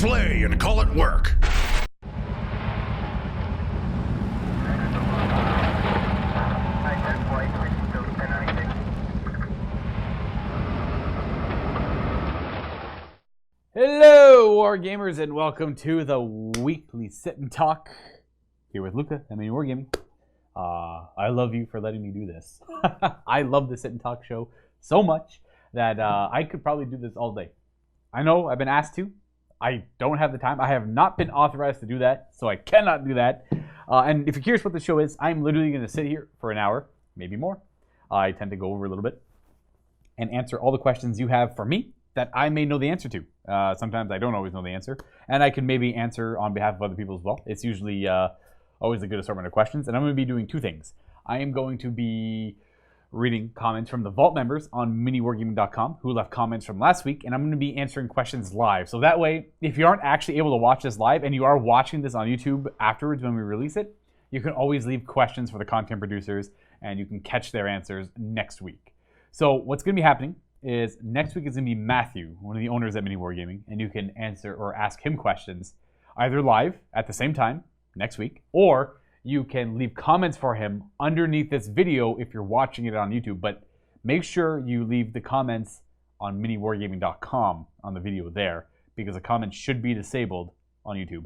play and call it work. Hello, Wargamers, and welcome to the weekly sit and talk here with Luka at MiniWarGaming. I love you for letting me do this. I love the sit and talk show so much that I could probably do this all day. I know I've been asked to. I don't have the time. I have not been authorized to do that, so I cannot do that. And if you're curious what the show is, I'm literally going to sit here for an hour, maybe more. I tend to go over a little bit and answer all the questions you have for me that I may know the answer to. Sometimes I don't always know the answer, and I can maybe answer on behalf of other people as well. It's usually always a good assortment of questions, and I'm going to be doing two things. I am going to be reading comments from the Vault members on MiniWarGaming.com who left comments from last week, and I'm going to be answering questions live. So that way, if you aren't actually able to watch this live and you are watching this on YouTube afterwards when we release it, you can always leave questions for the content producers, and you can catch their answers next week. So what's going to be happening is next week is going to be Matthew, one of the owners at MiniWarGaming, and you can answer or ask him questions either live at the same time next week, or you can leave comments for him underneath this video if you're watching it on YouTube. But make sure you leave the comments on MiniWarGaming.com on the video there, because the comments should be disabled on YouTube.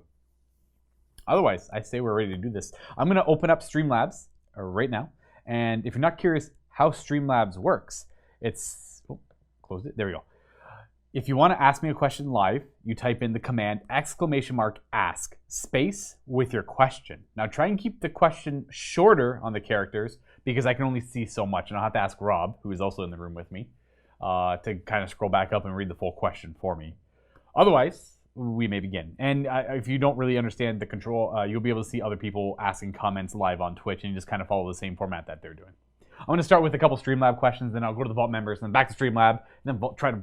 Otherwise, I say we're ready to do this. I'm going to open up Streamlabs right now, and if you're not curious how Streamlabs works, it's closed it. There we go. If you want to ask me a question live, you type in the command !ask space with your question. Now try and keep the question shorter on the characters, because I can only see so much, and I'll have to ask Rob, who is also in the room with me, to kind of scroll back up and read the full question for me. Otherwise, we may begin. And if you don't really understand the control, you'll be able to see other people asking comments live on Twitch, and you just kind of follow the same format that they're doing. I'm going to start with a couple Streamlab questions, then I'll go to the Vault members, then back to Streamlab, and then try to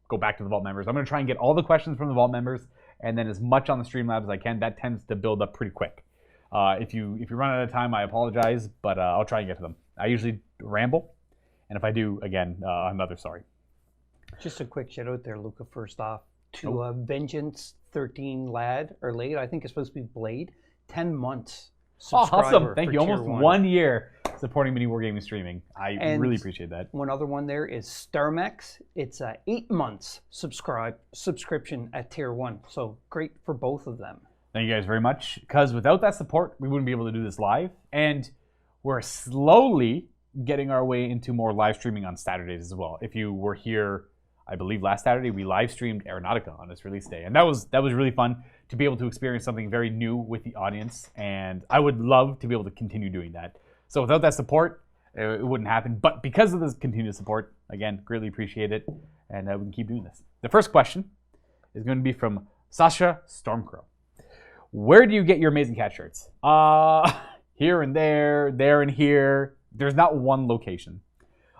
go back to the Vault members. I'm going to try and get all the questions from the Vault members, and then as much on the Streamlab as I can. That tends to build up pretty quick. If you run out of time, I apologize, but I'll try and get to them. I usually ramble, and if I do, again, I'm rather sorry. Just a quick shout out there, Luka, first off, to Vengeance 13 Lad, or Lade, I think it's supposed to be Blade, 10 months. Oh, awesome. Thank you. Almost 1 year supporting MiniWarGaming streaming. I really appreciate that. One other one there is StarMax. It's 8 months subscription at tier 1. So great for both of them. Thank you guys very much, because without that support, we wouldn't be able to do this live. And we're slowly getting our way into more live streaming on Saturdays as well. If you were here, I believe last Saturday, we live streamed Aeronautica on its release day. And that was really fun to be able to experience something very new with the audience. And I would love to be able to continue doing that. So without that support, it wouldn't happen. But because of this continued support, again, greatly appreciate it. And we can keep doing this. The first question is going to be from Sasha Stormcrow. Where do you get your Amazing Cat shirts? Here and there and here. There's not one location.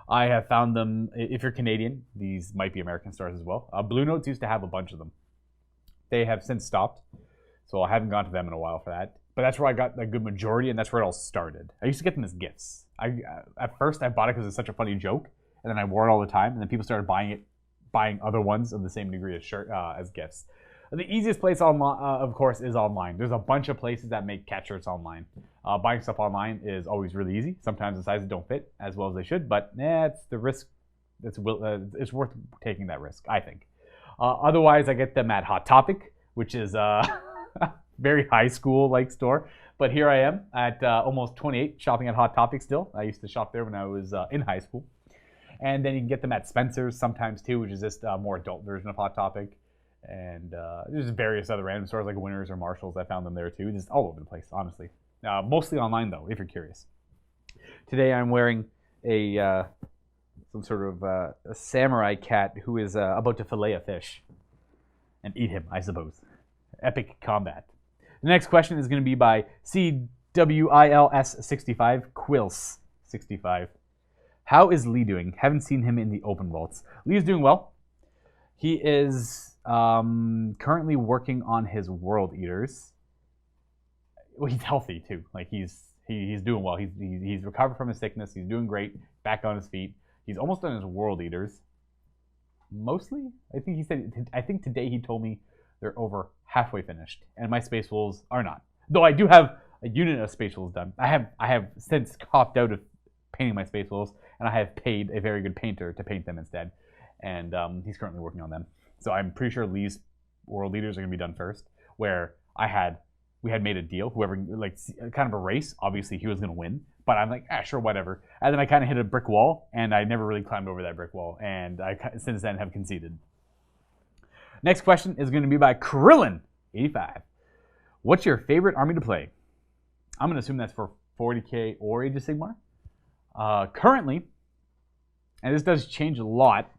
I have found them, if you're Canadian, these might be American stores as well. Blue Notes used to have a bunch of them. They have since stopped, so I haven't gone to them in a while for that. But that's where I got a good majority, and that's where it all started. I used to get them as gifts. At first, I bought it because it's such a funny joke, and then I wore it all the time, and then people started buying other ones of the same degree as gifts. The easiest place, of course, is online. There's a bunch of places that make cat shirts online. Buying stuff online is always really easy. Sometimes the sizes don't fit as well as they should, but it's the risk. It's worth taking that risk, I think. Otherwise, I get them at Hot Topic, which is very high school-like store. But here I am at almost 28, shopping at Hot Topic still. I used to shop there when I was in high school. And then you can get them at Spencer's sometimes too, which is just a more adult version of Hot Topic. And there's various other random stores like Winners or Marshalls. I found them there too. Just all over the place, honestly. Mostly online though, if you're curious. Today I'm wearing some sort of a samurai cat who is about to fillet a fish and eat him, I suppose. Epic combat. The next question is going to be by CWILS65, Quils65. How is Lee doing? Haven't seen him in the open vaults. Lee is doing well. He is currently working on his World Eaters. Well, he's healthy too. Like he's doing well. He's recovered from his sickness. He's doing great. Back on his feet. He's almost done his World Eaters. Mostly, I think he said. I think today he told me they're over halfway finished, and my Space Wolves are not. Though I do have a unit of Space Wolves done. I have since copped out of painting my Space Wolves, and I have paid a very good painter to paint them instead, and he's currently working on them. So I'm pretty sure Lee's World Leaders are going to be done first, where we had made a deal. Whoever, like, kind of a race. Obviously, he was going to win, but I'm like, sure, whatever. And then I kind of hit a brick wall, and I never really climbed over that brick wall, and I since then have conceded. Next question is going to be by Krillin85. What's your favorite army to play? I'm going to assume that's for 40k or Age of Sigmar. Currently, and this does change a lot,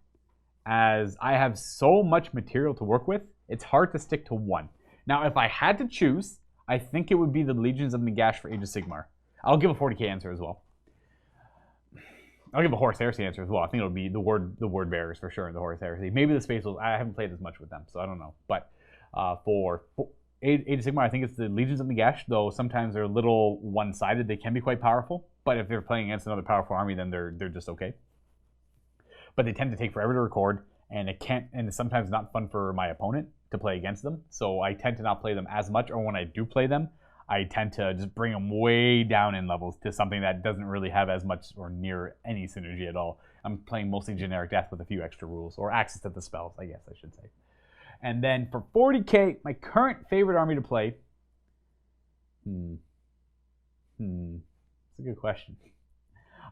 as I have so much material to work with, it's hard to stick to one. Now, if I had to choose, I think it would be the Legions of Nagash for Age of Sigmar. I'll give a 40k answer as well. I'll give a Horus Heresy answer as well. I think it'll be the word bearers for sure in the Horus Heresy. Maybe the Space Wolves. I haven't played as much with them, so I don't know. But for Age of Sigmar, I think it's the Legions of Nagash, though sometimes they're a little one-sided. They can be quite powerful, but if they're playing against another powerful army, then they're just okay. But they tend to take forever to record, and it's sometimes not fun for my opponent to play against them. So I tend to not play them as much, or when I do play them, I tend to just bring them way down in levels to something that doesn't really have as much or near any synergy at all. I'm playing mostly generic death with a few extra rules, or access to the spells, I guess I should say. And then for 40k, my current favorite army to play, it's a good question.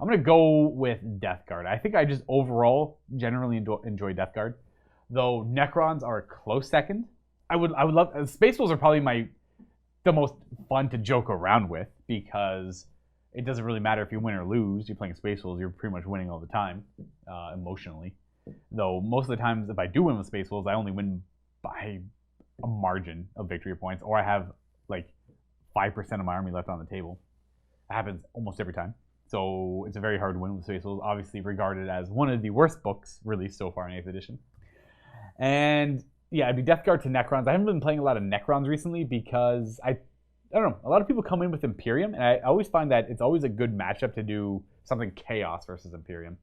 I'm going to go with Death Guard. I think I just overall generally enjoy Death Guard, though Necrons are a close second. I would love, Space Wolves are probably the most fun to joke around with, because it doesn't really matter if you win or lose. You're playing Space Wolves, you're pretty much winning all the time, emotionally. Though most of the times, if I do win with Space Wolves, I only win by a margin of victory points, or I have like 5% of my army left on the table. It happens almost every time. So it's a very hard win with Space Wolves, obviously regarded as one of the worst books released so far in 8th edition. And yeah, it'd be Death Guard to Necrons. I haven't been playing a lot of Necrons recently because I don't know, a lot of people come in with Imperium, and I always find that it's always a good matchup to do something Chaos versus Imperium.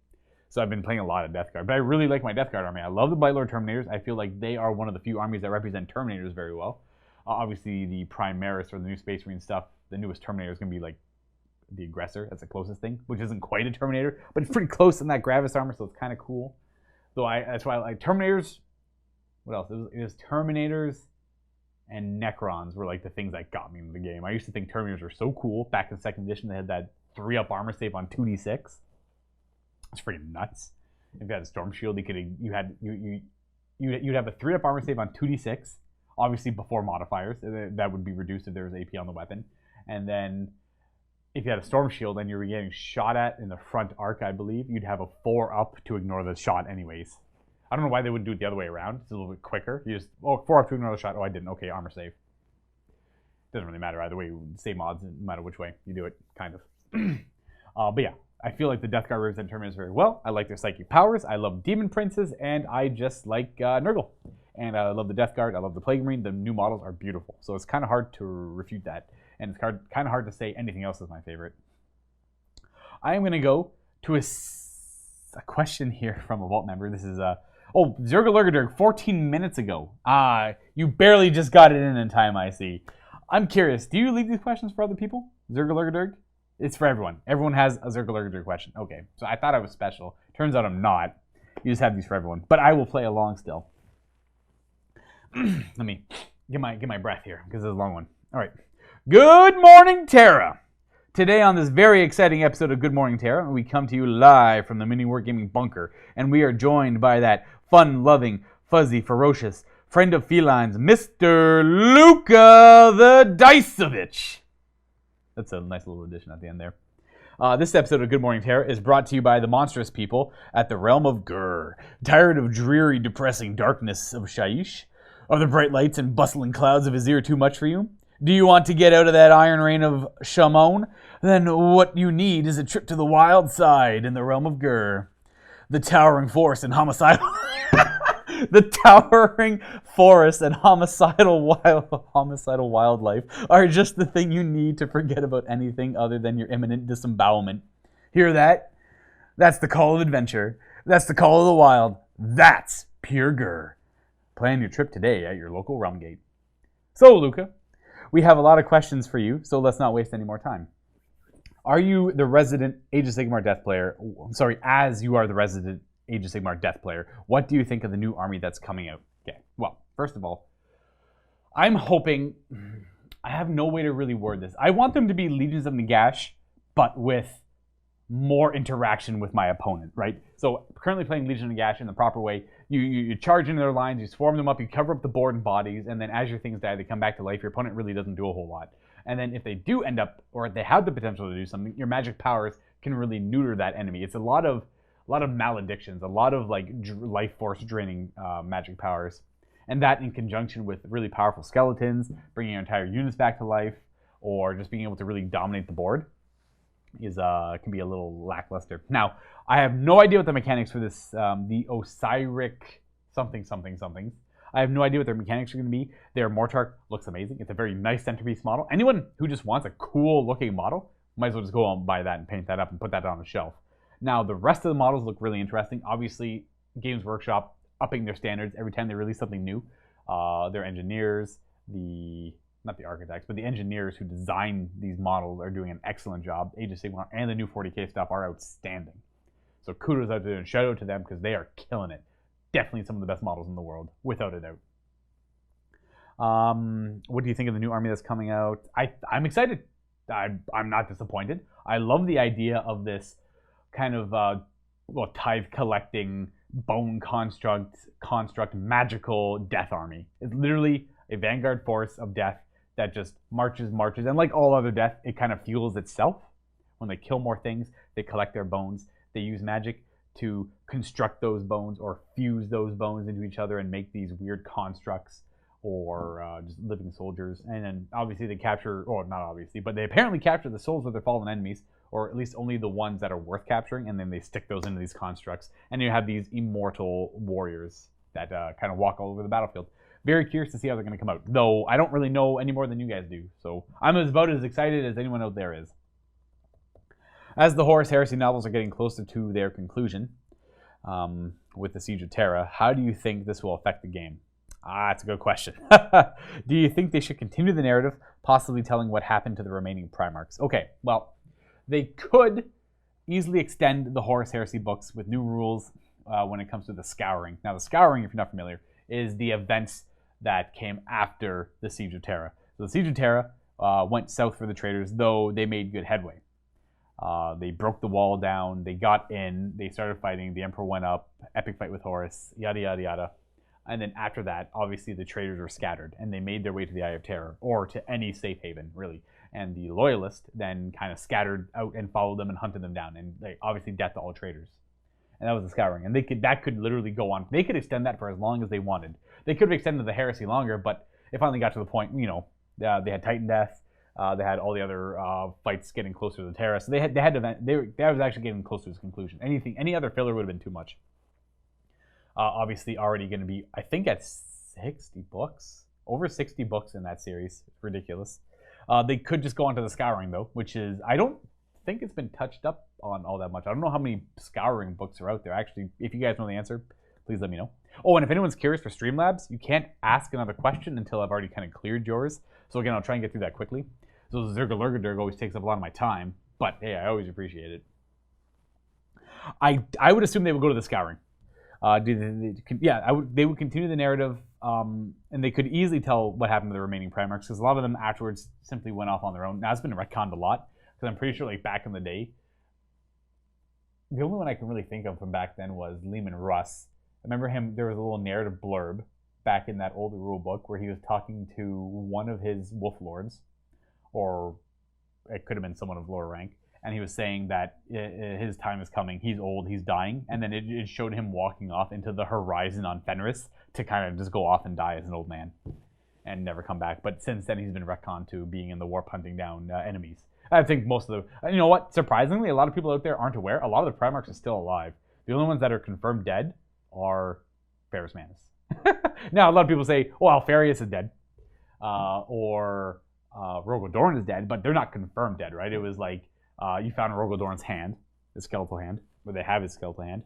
So I've been playing a lot of Death Guard, but I really like my Death Guard army. I love the Blightlord Terminators. I feel like they are one of the few armies that represent Terminators very well. Obviously, the Primaris or the new Space Marine stuff, the newest Terminator is going to be like the Aggressor. That's the closest thing, which isn't quite a Terminator, but it's pretty close in that Gravis armor, so it's kind of cool. So that's why I like Terminators. What else? It was Terminators and Necrons were like the things that got me in the game. I used to think Terminators were so cool. Back in 2nd edition, they had that 3-up armor save on 2d6. It's freaking nuts. If you had a Storm Shield, you'd have a 3-up armor save on 2d6, obviously before modifiers. That would be reduced if there was AP on the weapon. And then if you had a Storm Shield and you were getting shot at in the front arc, I believe, you'd have a 4-up to ignore the shot anyways. I don't know why they wouldn't do it the other way around. It's a little bit quicker. You just, 4-up to ignore the shot. Oh, I didn't. Okay, armor save. Doesn't really matter either way. Same odds, no matter which way you do it, kind of. But yeah, I feel like the Death Guard represent Terminators very well. I like their psychic powers. I love Demon Princes, and I just like Nurgle. And I love the Death Guard. I love the Plague Marine. The new models are beautiful. So it's kind of hard to refute that. And it's kind of hard to say anything else is my favorite. I am going to go to a question here from a Vault member. This is Zergalurgadurg, 14 minutes ago. You barely just got it in time, I see. I'm curious, do you leave these questions for other people? Zergalurgadurg? It's for everyone. Everyone has a Zergalurgadurg question. Okay, so I thought I was special. Turns out I'm not. You just have these for everyone. But I will play along still. Let me get my breath here, because it's a long one. All right. Good morning, Terra. Today on this very exciting episode of Good Morning Terra, we come to you live from the MiniWarGaming bunker, and we are joined by that fun-loving, fuzzy, ferocious friend of felines, Mr. Luka the Dicevich. That's a nice little addition at the end there. This episode of Good Morning Terra is brought to you by the monstrous people at the realm of Gur. Tired of dreary, depressing darkness of Shaiish? Are the bright lights and bustling clouds of Azir too much for you? Do you want to get out of that iron rain of Shamon? Then what you need is a trip to the wild side in the realm of Gur. The towering forest and homicidal... The towering forest and homicidal wildlife are just the thing you need to forget about anything other than your imminent disembowelment. Hear that? That's the call of adventure. That's the call of the wild. That's pure Gur. Plan your trip today at your local Realm Gate. So, Luka, we have a lot of questions for you, so let's not waste any more time. Are you the resident Age of Sigmar Death player? I'm sorry, as you are the resident Age of Sigmar Death player, what do you think of the new army that's coming out? Okay, well, first of all, I'm hoping... I have no way to really word this. I want them to be Legions of Nagash, but with more interaction with my opponent, right? So currently playing Legion of Nagash in the proper way, you charge into their lines, you swarm them up, you cover up the board and bodies, and then as your things die, they come back to life. Your opponent really doesn't do a whole lot. And then if they do end up, or they have the potential to do something, your magic powers can really neuter that enemy. It's a lot of maledictions, a lot of like life force draining magic powers. And that in conjunction with really powerful skeletons, bringing your entire units back to life, or just being able to really dominate the board is can be a little lackluster. Now, I have no idea what the mechanics for this, the Osiric something. I have no idea what their mechanics are going to be. Their Mortarch looks amazing. It's a very nice centerpiece model. Anyone who just wants a cool looking model might as well just go and buy that and paint that up and put that on a shelf. Now, the rest of the models look really interesting. Obviously, Games Workshop upping their standards every time they release something new. Their engineers, not the architects, but the engineers who design these models are doing an excellent job. Age of Sigmar and the new 40k stuff are outstanding. So kudos out there and shout out to them because they are killing it. Definitely some of the best models in the world, without a doubt. What do you think of the new army that's coming out? I'm excited. I'm not disappointed. I love the idea of this kind of tithe collecting bone construct magical death army. It's literally a vanguard force of death that just marches, and like all other death, it kind of fuels itself. When they kill more things, they collect their bones. They use magic to construct those bones or fuse those bones into each other and make these weird constructs or just living soldiers. And then obviously they capture, or not obviously, but they apparently capture the souls of their fallen enemies, or at least only the ones that are worth capturing, and then they stick those into these constructs. And you have these immortal warriors that kind of walk all over the battlefield. Very curious to see how they're going to come out, though I don't really know any more than you guys do. So I'm about as excited as anyone out there is. As the Horus Heresy novels are getting closer to their conclusion with the Siege of Terra, how do you think this will affect the game? That's a good question. Do you think they should continue the narrative, possibly telling what happened to the remaining Primarchs? Okay, well, they could easily extend the Horus Heresy books with new rules when it comes to the Scouring. Now, the Scouring, if you're not familiar, is the events that came after the Siege of Terra. So the Siege of Terra went south for the traders, though they made good headway. They broke the wall down, they got in, they started fighting, the Emperor went up, epic fight with Horus, yada yada yada. And then after that, obviously the traders were scattered, and they made their way to the Eye of Terror, or to any safe haven, really. And the Loyalists then kind of scattered out and followed them and hunted them down, and they obviously death to all traders. And that was the Scouring. And that could literally go on. They could extend that for as long as they wanted. They could have extended the Heresy longer, but it finally got to the point, they had Titan Death, they had all the other fights getting closer to the Terra, so that was actually getting close to its conclusion. Any other filler would have been too much. Obviously already going to be, I think, at 60 books. Over 60 books in that series. It's ridiculous. They could just go on to the Scouring, though, which is, I don't think it's been touched up on all that much. I don't know how many Scouring books are out there. Actually, if you guys know the answer, please let me know. Oh, and if anyone's curious for Streamlabs, you can't ask another question until I've already kind of cleared yours. So again, I'll try and get through that quickly. So Zergalurgadurg always takes up a lot of my time, but hey, I always appreciate it. I would assume they would go to the Scouring. They would continue the narrative, and they could easily tell what happened to the remaining Primarchs, because a lot of them afterwards simply went off on their own. Now, it's been retconned a lot, because I'm pretty sure, like, back in the day, the only one I can really think of from back then was Leman Russ. I remember him, there was a little narrative blurb back in that older rule book where he was talking to one of his Wolf Lords, or it could have been someone of lower rank, and he was saying that his time is coming, he's old, he's dying, and then it showed him walking off into the horizon on Fenris to kind of just go off and die as an old man and never come back. But since then, he's been retconned to being in the warp hunting down enemies. I think most of the, you know what, surprisingly, a lot of people out there aren't aware, a lot of the Primarchs are still alive. The only ones that are confirmed dead are Ferrus Manus. Now, a lot of people say, oh, Alfarius is dead, or Rogodorn is dead, but they're not confirmed dead, right? It was like, you found Rogodorn's hand, his skeletal hand, where they have his skeletal hand.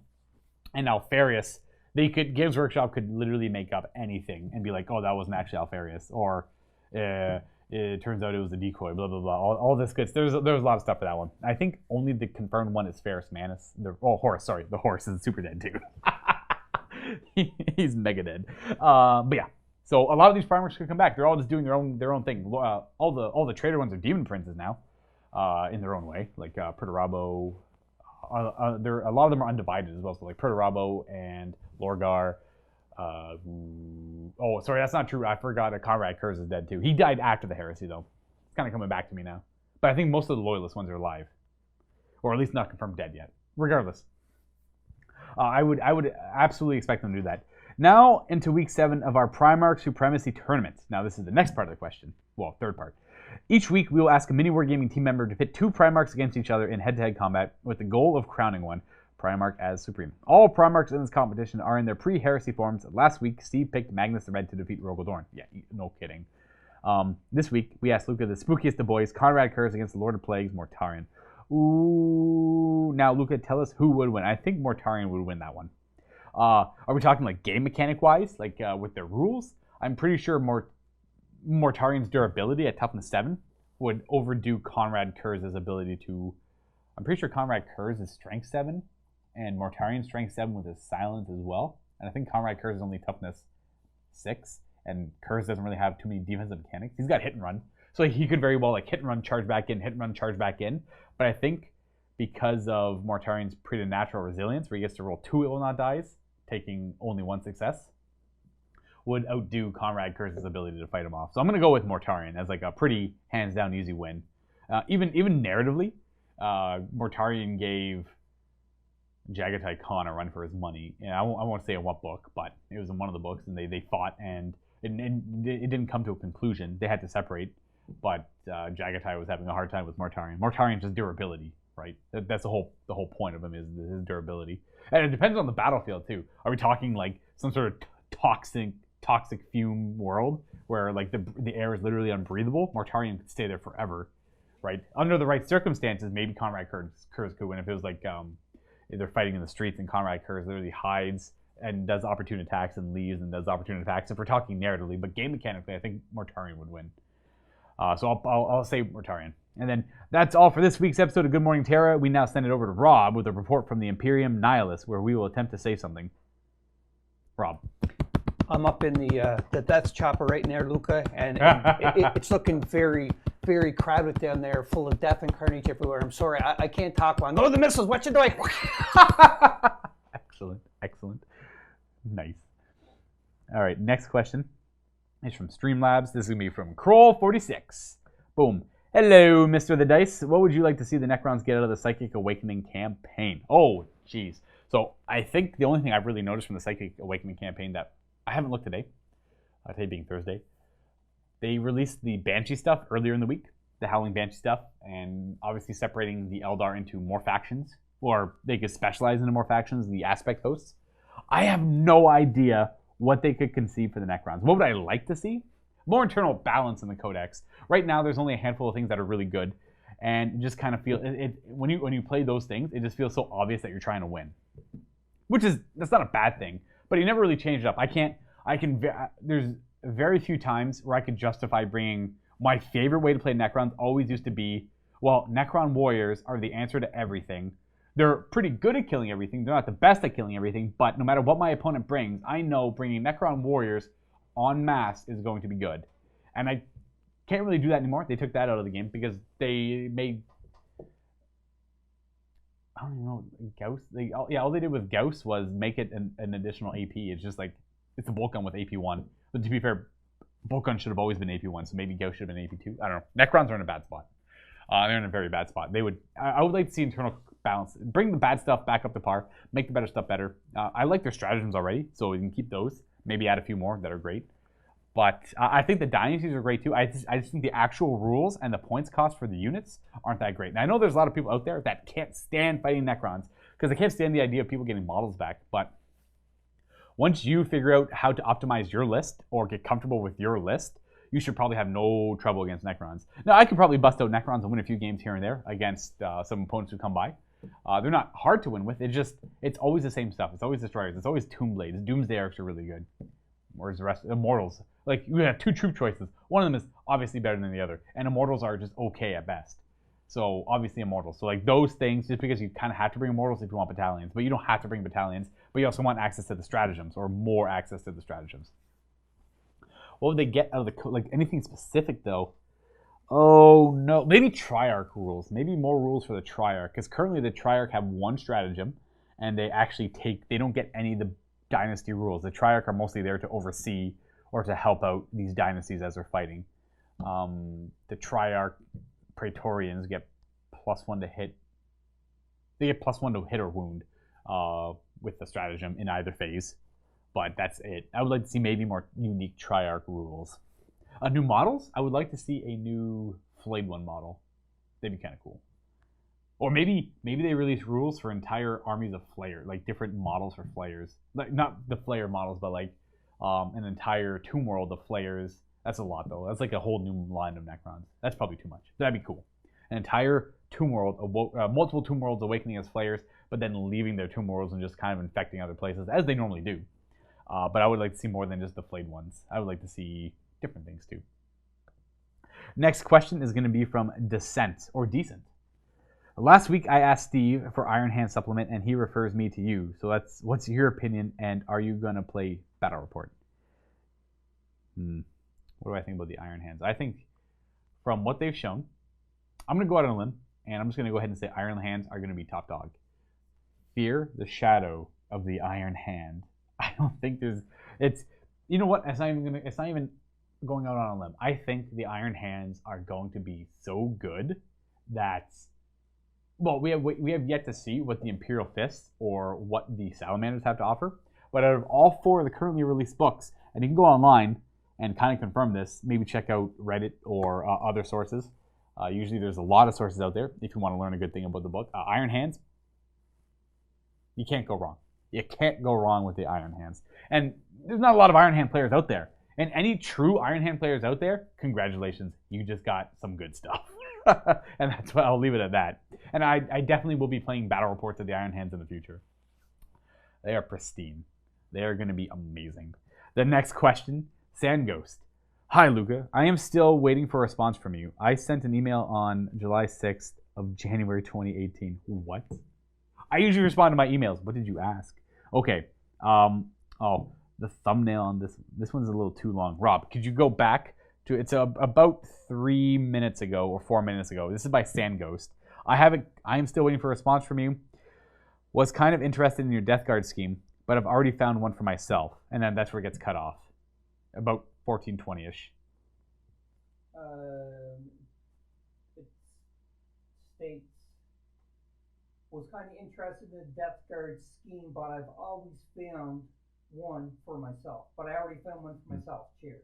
And Alfarius, Games Workshop could literally make up anything and be like, oh, that wasn't actually Alfarius, or it turns out it was a decoy, blah, blah, blah. All this good. There's a lot of stuff for that one. I think only the confirmed one is Ferris Manus. Horse, sorry. The horse is super dead too. He's mega dead. But yeah. So a lot of these Primarchs could come back. They're all just doing their own thing. All the trader ones are Demon Princes now, in their own way. Like Perturabo. A lot of them are undivided as well. So like Perturabo and Lorgar. Oh, sorry, that's not true. I forgot Conrad Kurz is dead too. He died after the heresy though. It's kind of coming back to me now. But I think most of the loyalist ones are alive, or at least not confirmed dead yet. Regardless, I would absolutely expect them to do that. Now into week 7 of our Primarch Supremacy Tournament. Now this is the next part of the question. Well, third part. Each week we will ask a MiniWarGaming team member to pit 2 Primarchs against each other in head-to-head combat with the goal of crowning one Primarch as Supreme. All Primarchs in this competition are in their pre-heresy forms. Last week, Steve picked Magnus the Red to defeat Rogel Dorn. Yeah, no kidding. This week, we asked Luka the spookiest of boys, Conrad Kurz against the Lord of Plagues, Mortarion. Ooh, now Luka, tell us who would win. I think Mortarion would win that one. Are we talking like game mechanic wise, like with their rules? I'm pretty sure Mortarion's durability at toughness 7 would overdo Conrad Kurz's ability to. I'm pretty sure Conrad Kurz is strength 7, and Mortarion's strength 7 with his silence as well. And I think Conrad Kurz is only toughness 6, and Kurz doesn't really have too many defensive mechanics. He's got hit and run, so he could very well like hit and run, charge back in, hit and run, charge back in. But I think because of Mortarion's preternatural resilience, where he gets to roll 2 It Will Not Dies, taking only 1 success, would outdo Conrad Kurz's ability to fight him off. So I'm going to go with Mortarion as like a pretty hands-down easy win. Even narratively, Mortarion gave Jagatai Khan a run for his money. I won't say in what book, but it was in one of the books, and they fought, and it didn't come to a conclusion. They had to separate, but Jagatai was having a hard time with Mortarion. Mortarion's just durability, right? That's the whole point of him is his durability. And it depends on the battlefield too. Are we talking like some sort of toxic fume world where like the air is literally unbreathable? Mortarion could stay there forever, right? Under the right circumstances, maybe Conrad Kurz could win. If it was like if they're fighting in the streets and Conrad Kurz literally hides and does opportune attacks and leaves and does opportune attacks. If we're talking narratively, but game mechanically, I think Mortarion would win. So I'll say Mortarion. And then that's all for this week's episode of Good Morning Terra. We now send it over to Rob with a report from the Imperium Nihilus, where we will attempt to say something. Rob. I'm up in the that's chopper right in there, Luka, and it's looking very, very crowded down there, full of death and carnage everywhere. I'm sorry, I can't talk long. Oh, the missiles! What you doing? Excellent. Nice. All right, next question is from Streamlabs. This is going to be from Kroll46. Boom. Hello, Mr. the Dice. What would you like to see the Necrons get out of the Psychic Awakening campaign? Oh, jeez. So I think the only thing I've really noticed from the Psychic Awakening campaign that I haven't looked today being Thursday, they released the Banshee stuff earlier in the week, the Howling Banshee stuff, and obviously separating the Eldar into more factions, or they could specialize into more factions, the Aspect Hosts. I have no idea what they could conceive for the Necrons. What would I like to see? More internal balance in the Codex. Right now, there's only a handful of things that are really good, and you just kind of feel when you play those things, it just feels so obvious that you're trying to win, that's not a bad thing. But he never really changed it up. There's very few times where I could justify bringing my favorite way to play Necrons. Always used to be, well, Necron Warriors are the answer to everything. They're pretty good at killing everything. They're not the best at killing everything, but no matter what my opponent brings, I know bringing Necron Warriors en masse is going to be good. And I can't really do that anymore. They took that out of the game because they made, I don't even know, Gauss. All they did with Gauss was make it an additional AP. It's just like, it's a bolt gun with AP1. But to be fair, bolt gun should have always been AP1, so maybe Gauss should have been AP2. I don't know. Necrons are in a bad spot. They're in a very bad spot. I would like to see internal balance. Bring the bad stuff back up to par. Make the better stuff better. I like their stratagems already, so we can keep those. Maybe add a few more that are great. But I think the dynasties are great too. I just think the actual rules and the points cost for the units aren't that great. And I know there's a lot of people out there that can't stand fighting Necrons because they can't stand the idea of people getting models back. But once you figure out how to optimize your list or get comfortable with your list, you should probably have no trouble against Necrons. Now, I could probably bust out Necrons and win a few games here and there against some opponents who come by. They're not hard to win with. It's always the same stuff. It's always destroyers. It's always tomb blades. Doomsday arcs are really good. Whereas the rest, immortals, like you have two troop choices. One of them is obviously better than the other, and immortals are just okay at best. So obviously immortals. So like those things, just because you kind of have to bring immortals if you want battalions, but you don't have to bring battalions. But you also want access to the stratagems or more access to the stratagems. What would they get out of the like anything specific though? Oh no, maybe Triarch rules. Maybe more rules for the Triarch, because currently the Triarch have one stratagem, and they actually they don't get any of the dynasty rules. The Triarch are mostly there to oversee or to help out these dynasties as they're fighting. The Triarch Praetorians get +1 to hit. They get +1 to hit or wound with the stratagem in either phase. But that's it. I would like to see maybe more unique Triarch rules. New models? I would like to see a new Flayed One model. That'd be kind of cool. Or maybe they release rules for entire armies of Flayer, like different models for Flayers. Like not the Flayer models, but like an entire Tomb World of Flayers. That's a lot though. That's like a whole new line of Necrons. That's probably too much. That'd be cool. An entire Tomb World, multiple Tomb Worlds awakening as Flayers, but then leaving their Tomb Worlds and just kind of infecting other places, as they normally do. But I would like to see more than just the Flayed ones. I would like to see different things too. Next question is going to be from Descent, or Decent. Last week I asked Steve for Iron Hand supplement, and he refers me to you. So what's your opinion, and are you going to play Battle Report? What do I think about the Iron Hands? I think from what they've shown, I'm going to go out on a limb, and I'm just going to go ahead and say Iron Hands are going to be top dog. Fear the shadow of the Iron Hand. I don't think it's, you know what? It's not even going out on a limb. I think the Iron Hands are going to be so good that, well, we have yet to see what the Imperial Fists or what the Salamanders have to offer. But out of all 4 of the currently released books, and you can go online and kind of confirm this, maybe check out Reddit or other sources. Usually there's a lot of sources out there if you want to learn a good thing about the book. Iron Hands, you can't go wrong. You can't go wrong with the Iron Hands. And there's not a lot of Iron Hand players out there. And any true Iron Hand players out there, congratulations. You just got some good stuff. And that's why I'll leave it at that. And I definitely will be playing battle reports of the Iron Hands in the future. They are pristine. They are going to be amazing. The next question, Sand Ghost. Hi, Luka. I am still waiting for a response from you. I sent an email on July 6th of January 2018. What? I usually respond to my emails. What did you ask? Okay. Oh, the thumbnail on this one's a little too long. Rob, could you go back to, it's about 3 minutes ago or 4 minutes ago. This is by Sand Ghost. I am still waiting for a response from you. Was kind of interested in your Death Guard scheme, but I've already found one for myself. And then that's where it gets cut off. About 1420-ish. It states, was kind of interested in the Death Guard scheme, but I've always found one for myself. But I already found one for myself. Cheers.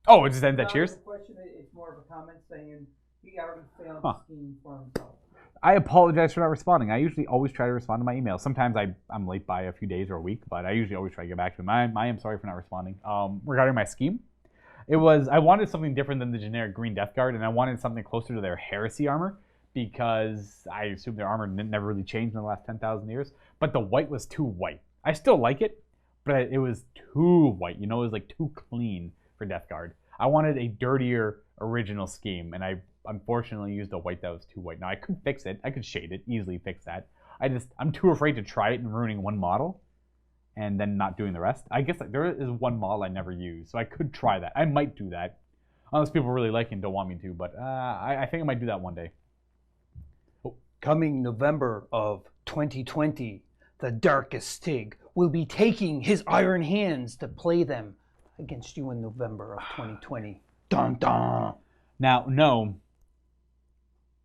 Oh, it just ends at cheers? The question, it's more of a comment saying he already found the scheme for himself. I apologize for not responding. I usually always try to respond to my emails. Sometimes I'm late by a few days or a week, but I usually always try to get back to him. I am sorry for not responding. Regarding my scheme, I wanted something different than the generic green Death Guard, and I wanted something closer to their Heresy armor, because I assume their armor never really changed in the last 10,000 years. But the white was too white. I still like it, but it was too white. You know, it was like too clean for Death Guard. I wanted a dirtier original scheme, and I unfortunately used a white that was too white. Now I could fix it. I could shade it, easily fix that. I'm too afraid to try it and ruining one model and then not doing the rest. I guess there is one model I never use, so I could try that. I might do that, unless people really like it and don't want me to, but I think I might do that one day. Coming November of 2020, the Darkest Stig will be taking his Iron Hands to play them against you in November of 2020. Dun dun. Now, no,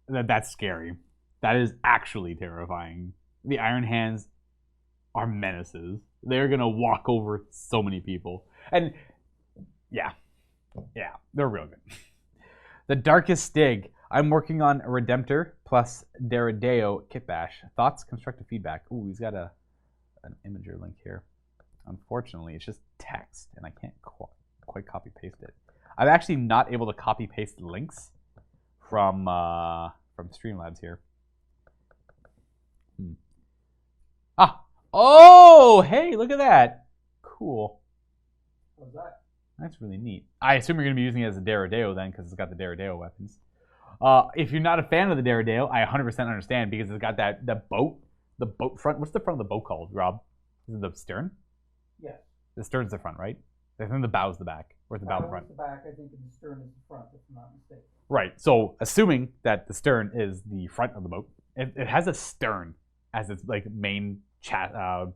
that's scary. That is actually terrifying. The Iron Hands are menaces. They're going to walk over so many people. And yeah, they're real good. The Darkest Stig. I'm working on a Redemptor plus Derideo Kitbash. Thoughts, constructive feedback. Ooh, he's got an imager link here. Unfortunately, it's just text, and I can't quite copy paste it. I'm actually not able to copy paste links from Streamlabs here. Ah! Oh! Hey, look at that. Cool. What's that? That's really neat. I assume you're going to be using it as a Deredeo then, because it's got the Deredeo weapons. If you're not a fan of the Deredeo, I 100% understand, because it's got that boat. The boat front. What's the front of the boat called, Rob? Is it the stern? Yes. The stern's the front, right? I think the bow's the back. Where's the bow the front? The back, I think, and the stern is the front, if I'm not mistaken. Right. So, assuming that the stern is the front of the boat, it has a stern as its like main torso.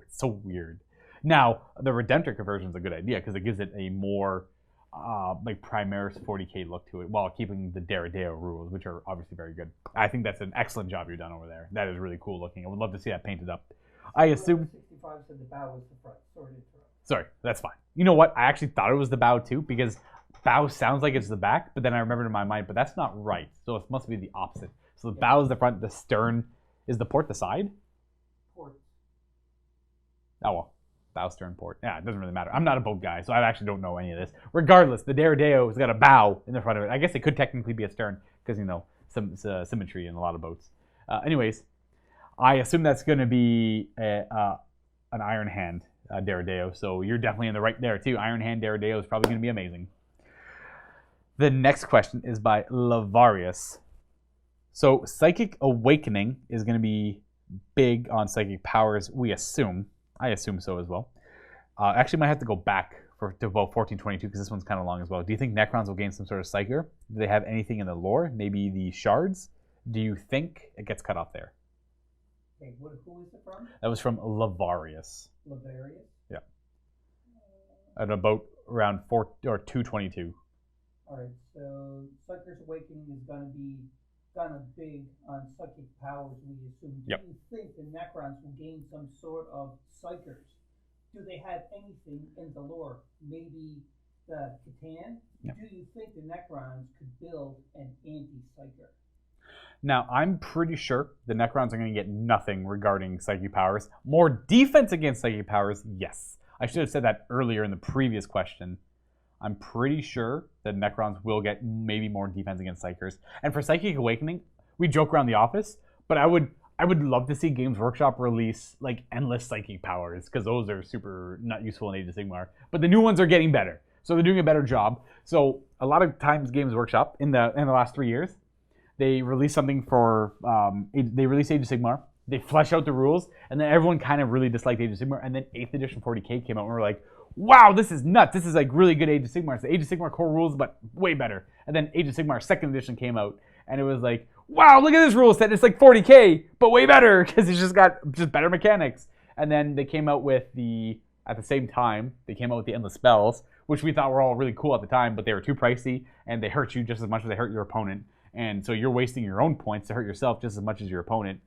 It's so weird. Now, the Redemptor conversion is a good idea because it gives it a more like Primaris 40k look to it while keeping the Deredeo rules, which are obviously very good. I think that's an excellent job you've done over there. That is really cool looking. I would love to see that painted up. I assume. 65 said the bow was the front. Sorry, that's fine. You know what? I actually thought it was the bow too because bow sounds like it's the back, but then I remembered in my mind, but that's not right. So it must be the opposite. So the bow is the front, the stern is the port, the side? Port. Oh well. Bow, stern, port. Yeah, it doesn't really matter. I'm not a boat guy, so I actually don't know any of this. Regardless, the Deredeo has got a bow in the front of it. I guess it could technically be a stern because, you know, some symmetry in a lot of boats. Anyways, I assume that's going to be an Iron Hand Deredeo, so you're definitely in the right there too. Iron Hand Deredeo is probably going to be amazing. The next question is by Lavarius. So Psychic Awakening is going to be big on psychic powers, we assume. I assume so as well. Actually, might have to go back to about 1422 because this one's kind of long as well. Do you think Necrons will gain some sort of Psyker? Do they have anything in the lore? Maybe the shards? Do you think it gets cut off there? Okay, who is it from? That was from Lavarius. Lavarius? Yeah. At about around 222. Alright, so Psyker's Awakening is going to be kind of big on psychic powers, we assume. Do you think the Necrons will gain some sort of Psykers? Do they have anything in the lore? Maybe the Catan? Yep. Do you think the Necrons could build an anti-Psyker? Now, I'm pretty sure the Necrons are going to get nothing regarding psychic powers. More defense against psychic powers, yes. I should have said that earlier in the previous question. I'm pretty sure that Necrons will get maybe more defense against Psykers. And for Psychic Awakening, we joke around the office, but I would love to see Games Workshop release like endless psychic powers because those are super not useful in Age of Sigmar. But the new ones are getting better, so they're doing a better job. So a lot of times, Games Workshop in the last 3 years, they release something for they release Age of Sigmar. They flesh out the rules, and then everyone kind of really disliked Age of Sigmar. And then 8th edition 40k came out, and we're like, wow, this is nuts. This is like really good Age of Sigmar. It's the Age of Sigmar core rules, but way better. And then Age of Sigmar 2nd edition came out, and it was like, wow, look at this rule set. It's like 40k, but way better because it's just got better mechanics. And then they came out with at the same time, they came out with the Endless Spells, which we thought were all really cool at the time, but they were too pricey, and they hurt you just as much as they hurt your opponent. And so you're wasting your own points to hurt yourself just as much as your opponent.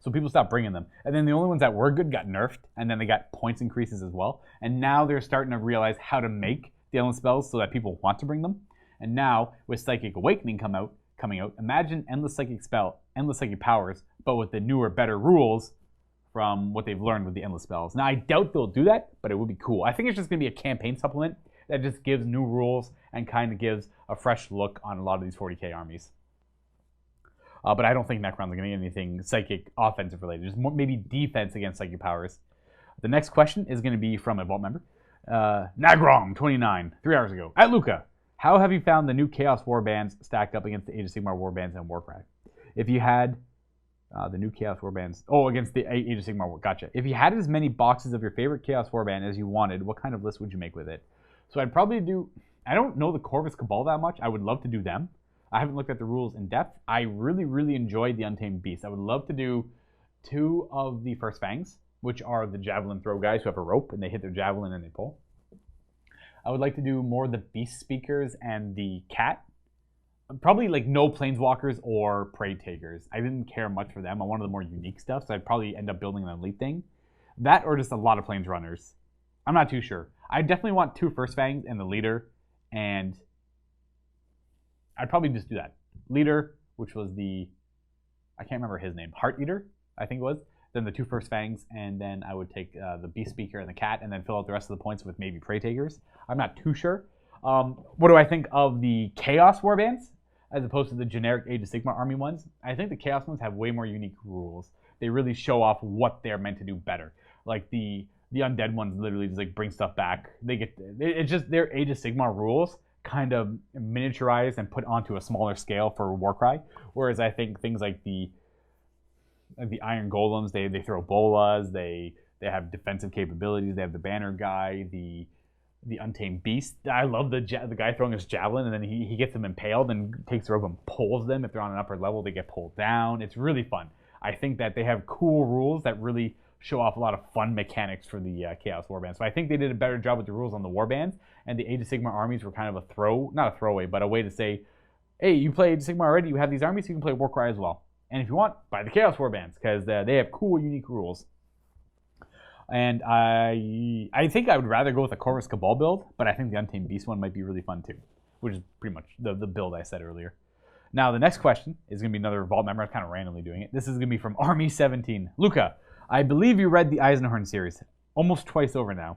So people stopped bringing them. And then the only ones that were good got nerfed, and then they got points increases as well. And now they're starting to realize how to make the Endless Spells so that people want to bring them. And now, with Psychic Awakening coming out, imagine Endless Psychic Powers, but with the newer, better rules from what they've learned with the Endless Spells. Now, I doubt they'll do that, but it would be cool. I think it's just going to be a campaign supplement that just gives new rules and kind of gives a fresh look on a lot of these 40k armies. But I don't think Necrons are going to get anything psychic offensive related. Just more, maybe defense against psychic powers. The next question is going to be from a Vault member. Nagrom29, 3 hours ago. At Luka, how have you found the new Chaos Warbands stacked up against the Age of Sigmar Warbands and Warcraft? If you had the new Chaos Warbands... Oh, against the Age of Sigmar... Gotcha. If you had as many boxes of your favorite Chaos Warband as you wanted, what kind of list would you make with it? So I'd probably do... I don't know the Corvus Cabal that much. I would love to do them. I haven't looked at the rules in depth. I really, really enjoyed the Untamed Beast. I would love to do 2 of the First Fangs, which are the javelin throw guys who have a rope and they hit their javelin and they pull. I would like to do more of the Beast Speakers and the Cat. Probably like no Planeswalkers or Prey Takers. I didn't care much for them. I wanted the more unique stuff, so I'd probably end up building an elite thing. That or just a lot of Planes Runners. I'm not too sure. I definitely want 2 First Fangs and the Leader, and I'd probably just do that. Leader, which was I can't remember his name, Heart Eater, I think it was. Then the 2 First Fangs, and then I would take the Beast Speaker and the Cat, and then fill out the rest of the points with maybe Prey Takers. I'm not too sure. What do I think of the Chaos Warbands, as opposed to the generic Age of Sigmar army ones? I think the Chaos ones have way more unique rules. they really show off what they're meant to do better. Like the undead ones literally just like bring stuff back. It's just their Age of Sigmar rules kind of miniaturized and put onto a smaller scale for Warcry. Whereas I think things like the Iron Golems, they throw bolas, they have defensive capabilities, they have the banner guy, the Untamed Beast. I love the guy throwing his javelin and then he gets them impaled and takes the rope and pulls them. If they're on an upper level, they get pulled down. It's really fun. I think that they have cool rules that really show off a lot of fun mechanics for the Chaos Warbands. So I think they did a better job with the rules on the Warbands, and the Age of Sigmar armies were kind of not a throwaway, but a way to say, hey, you play Age of Sigmar already, you have these armies, you can play Warcry as well. And if you want, buy the Chaos Warbands, because they have cool, unique rules. And I think I would rather go with a Corvus Cabal build, but I think the Untamed Beast one might be really fun too, which is pretty much the build I said earlier. Now, the next question is going to be another Vault member. I'm kind of randomly doing it. This is going to be from Army17. Luka, I believe you read the Eisenhorn series almost twice over now.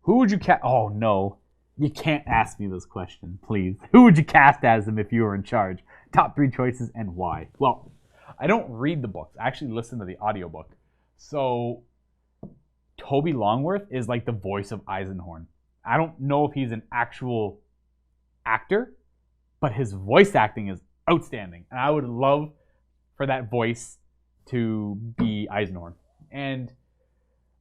Who would you cast? Oh, no. You can't ask me this question, please. Who would you cast as them if you were in charge? Top 3 choices and why? Well, I don't read the books. I actually listen to the audiobook. So Toby Longworth is like the voice of Eisenhorn. I don't know if he's an actual actor, but his voice acting is outstanding. And I would love for that voice to be Eisenhorn. And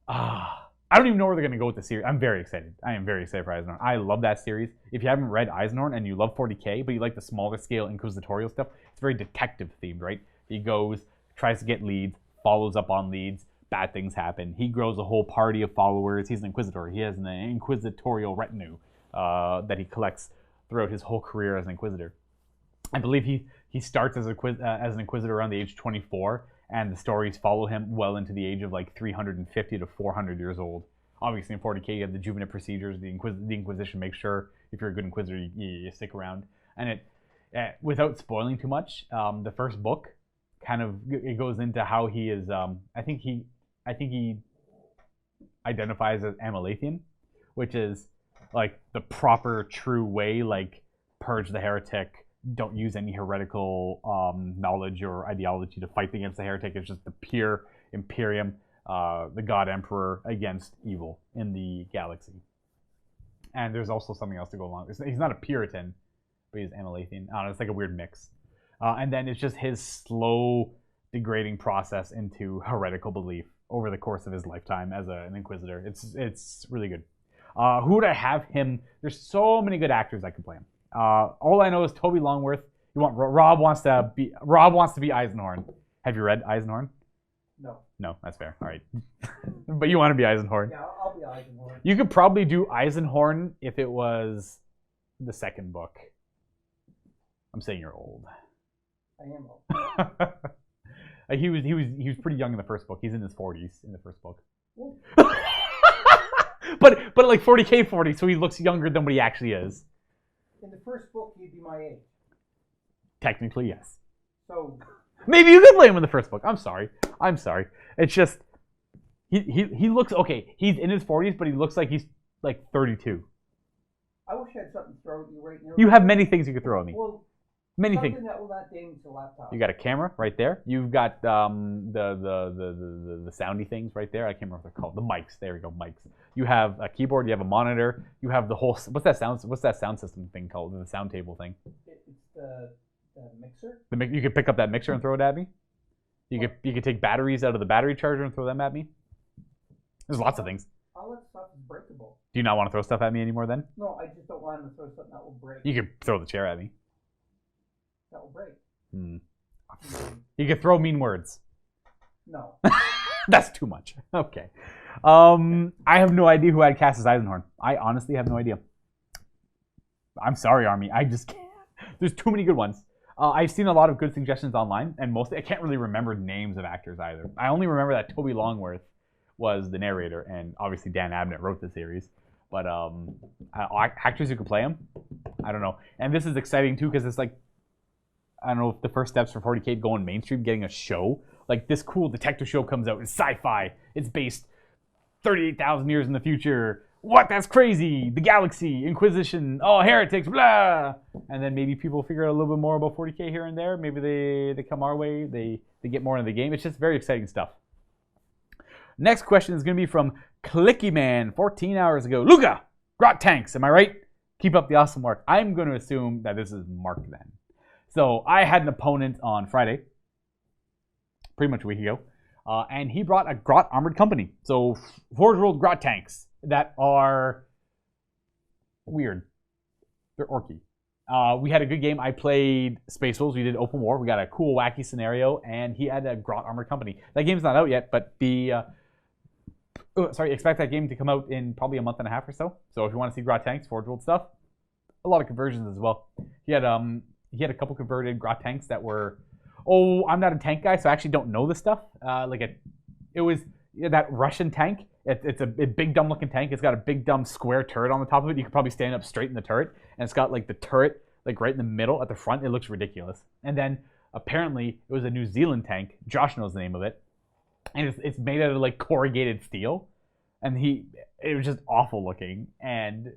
I don't even know where they're going to go with the series. I'm very excited. I am very excited for Eisenhorn. I love that series. If you haven't read Eisenhorn and you love 40k, but you like the smaller scale inquisitorial stuff, it's very detective themed, right? He goes, tries to get leads, follows up on leads, bad things happen. He grows a whole party of followers. He's an inquisitor. He has an inquisitorial retinue that he collects throughout his whole career as an inquisitor. I believe he starts as an inquisitor around the age 24, and the stories follow him well into the age of like 350 to 400 years old. Obviously in 40k you have the Juvenate procedures, the Inquisition makes sure if you're a good inquisitor you stick around. And without spoiling too much, the first book it goes into how he is. I think he identifies as Amalathian, which is like the proper, true way, like purge the heretic. Don't use any heretical knowledge or ideology to fight against the heretic. It's just the pure Imperium, the God Emperor against evil in the galaxy. And there's also something else to go along. He's not a Puritan, but he's Amalathian. I don't know, it's like a weird mix. And then it's just his slow degrading process into heretical belief over the course of his lifetime as an Inquisitor. It's really good. Who would I have him? There's so many good actors that could play him. All I know is Toby Longworth. Rob wants to be Eisenhorn. Have you read Eisenhorn? No. No, that's fair. All right. But you want to be Eisenhorn. Yeah, I'll be Eisenhorn. You could probably do Eisenhorn if it was the second book. I'm saying you're old. I am old. He was pretty young in the first book. He's in his 40s in the first book. but like 40k 40, so he looks younger than what he actually is. In the first book, he'd be my age. Technically, yes. So maybe you could play him in the first book. I'm sorry. It's just he looks okay. He's in his 40s, but he looks like he's like 32. I wish I had something to throw at you right now. You have many things you could throw at me. Well, many something things. that will not damage the laptop. You got a camera right there. You've got the soundy things right there. I can't remember what they're called. The mics. There we go. Mics. You have a keyboard. You have a monitor. You have the whole. What's that sound system thing called? The sound table thing. It's the mixer. You could pick up that mixer and throw it at me. You could take batteries out of the battery charger and throw them at me. There's lots of things. All that stuff is breakable. Do you not want to throw stuff at me anymore then? No, I just don't want him to throw something that will break. You could throw the chair at me. That will break. You could throw mean words. No. That's too much. Okay. I have no idea who I'd cast as Eisenhorn. I honestly have no idea. I'm sorry, Army. I just can't. There's too many good ones. I've seen a lot of good suggestions online, and mostly I can't really remember names of actors either. I only remember that Toby Longworth was the narrator, and obviously Dan Abnett wrote the series. But actors who could play him, I don't know. And this is exciting too because it's like, I don't know if the first steps for 40k going mainstream, getting a show. Like this cool detective show comes out. It's sci-fi. It's based 38,000 years in the future what? That's crazy. The Galaxy, Inquisition, oh, heretics, blah. And then maybe people figure out a little bit more about 40k here and there. Maybe they come our way. They get more into the game. It's just very exciting stuff. Next question is going to be from Clicky Man 14 hours ago. Luka, Grot Tanks, am I right? Keep up the awesome work. I'm going to assume that this is Mark then. So I had an opponent on Friday, pretty much a week ago, and he brought a Grot Armored Company. So Forge World Grot Tanks that are weird. They're orky. We had a good game. I played Space Wolves. We did open war. We got a cool, wacky scenario, and he had a Grot Armored Company. That game's not out yet, but expect that game to come out in probably a month and a half or so. So if you want to see Grot Tanks, Forge World stuff, a lot of conversions as well. He had a couple converted Grot Tanks that were, I'm not a tank guy, so I actually don't know this stuff. It was that Russian tank. It's a big dumb looking tank. It's got a big dumb square turret on the top of it. You could probably stand up straight in the turret, and it's got like the turret like right in the middle at the front. It looks ridiculous. And then apparently it was a New Zealand tank. Josh knows the name of it. And it's made out of like corrugated steel, and it was just awful looking. And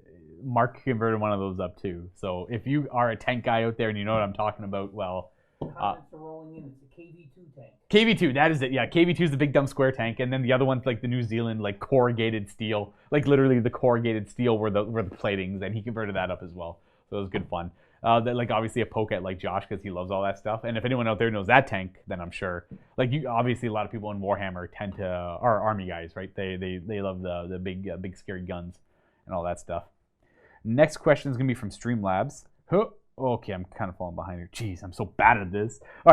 Mark converted one of those up too. So if you are a tank guy out there and you know what I'm talking about, well, comments are rolling in. It's a KV2 tank. KV2, that is it. Yeah, KV2 is the big dumb square tank, and then the other one's like the New Zealand like corrugated steel, like literally the corrugated steel were the platings, and he converted that up as well. So it was good fun. That like obviously a poke at like Josh because he loves all that stuff. And if anyone out there knows that tank, then I'm sure like you obviously a lot of people in Warhammer tend to are army guys, right? They love the big scary guns and all that stuff. Next question is gonna be from Streamlabs. Okay, I'm kind of falling behind here. Jeez, I'm so bad at this. All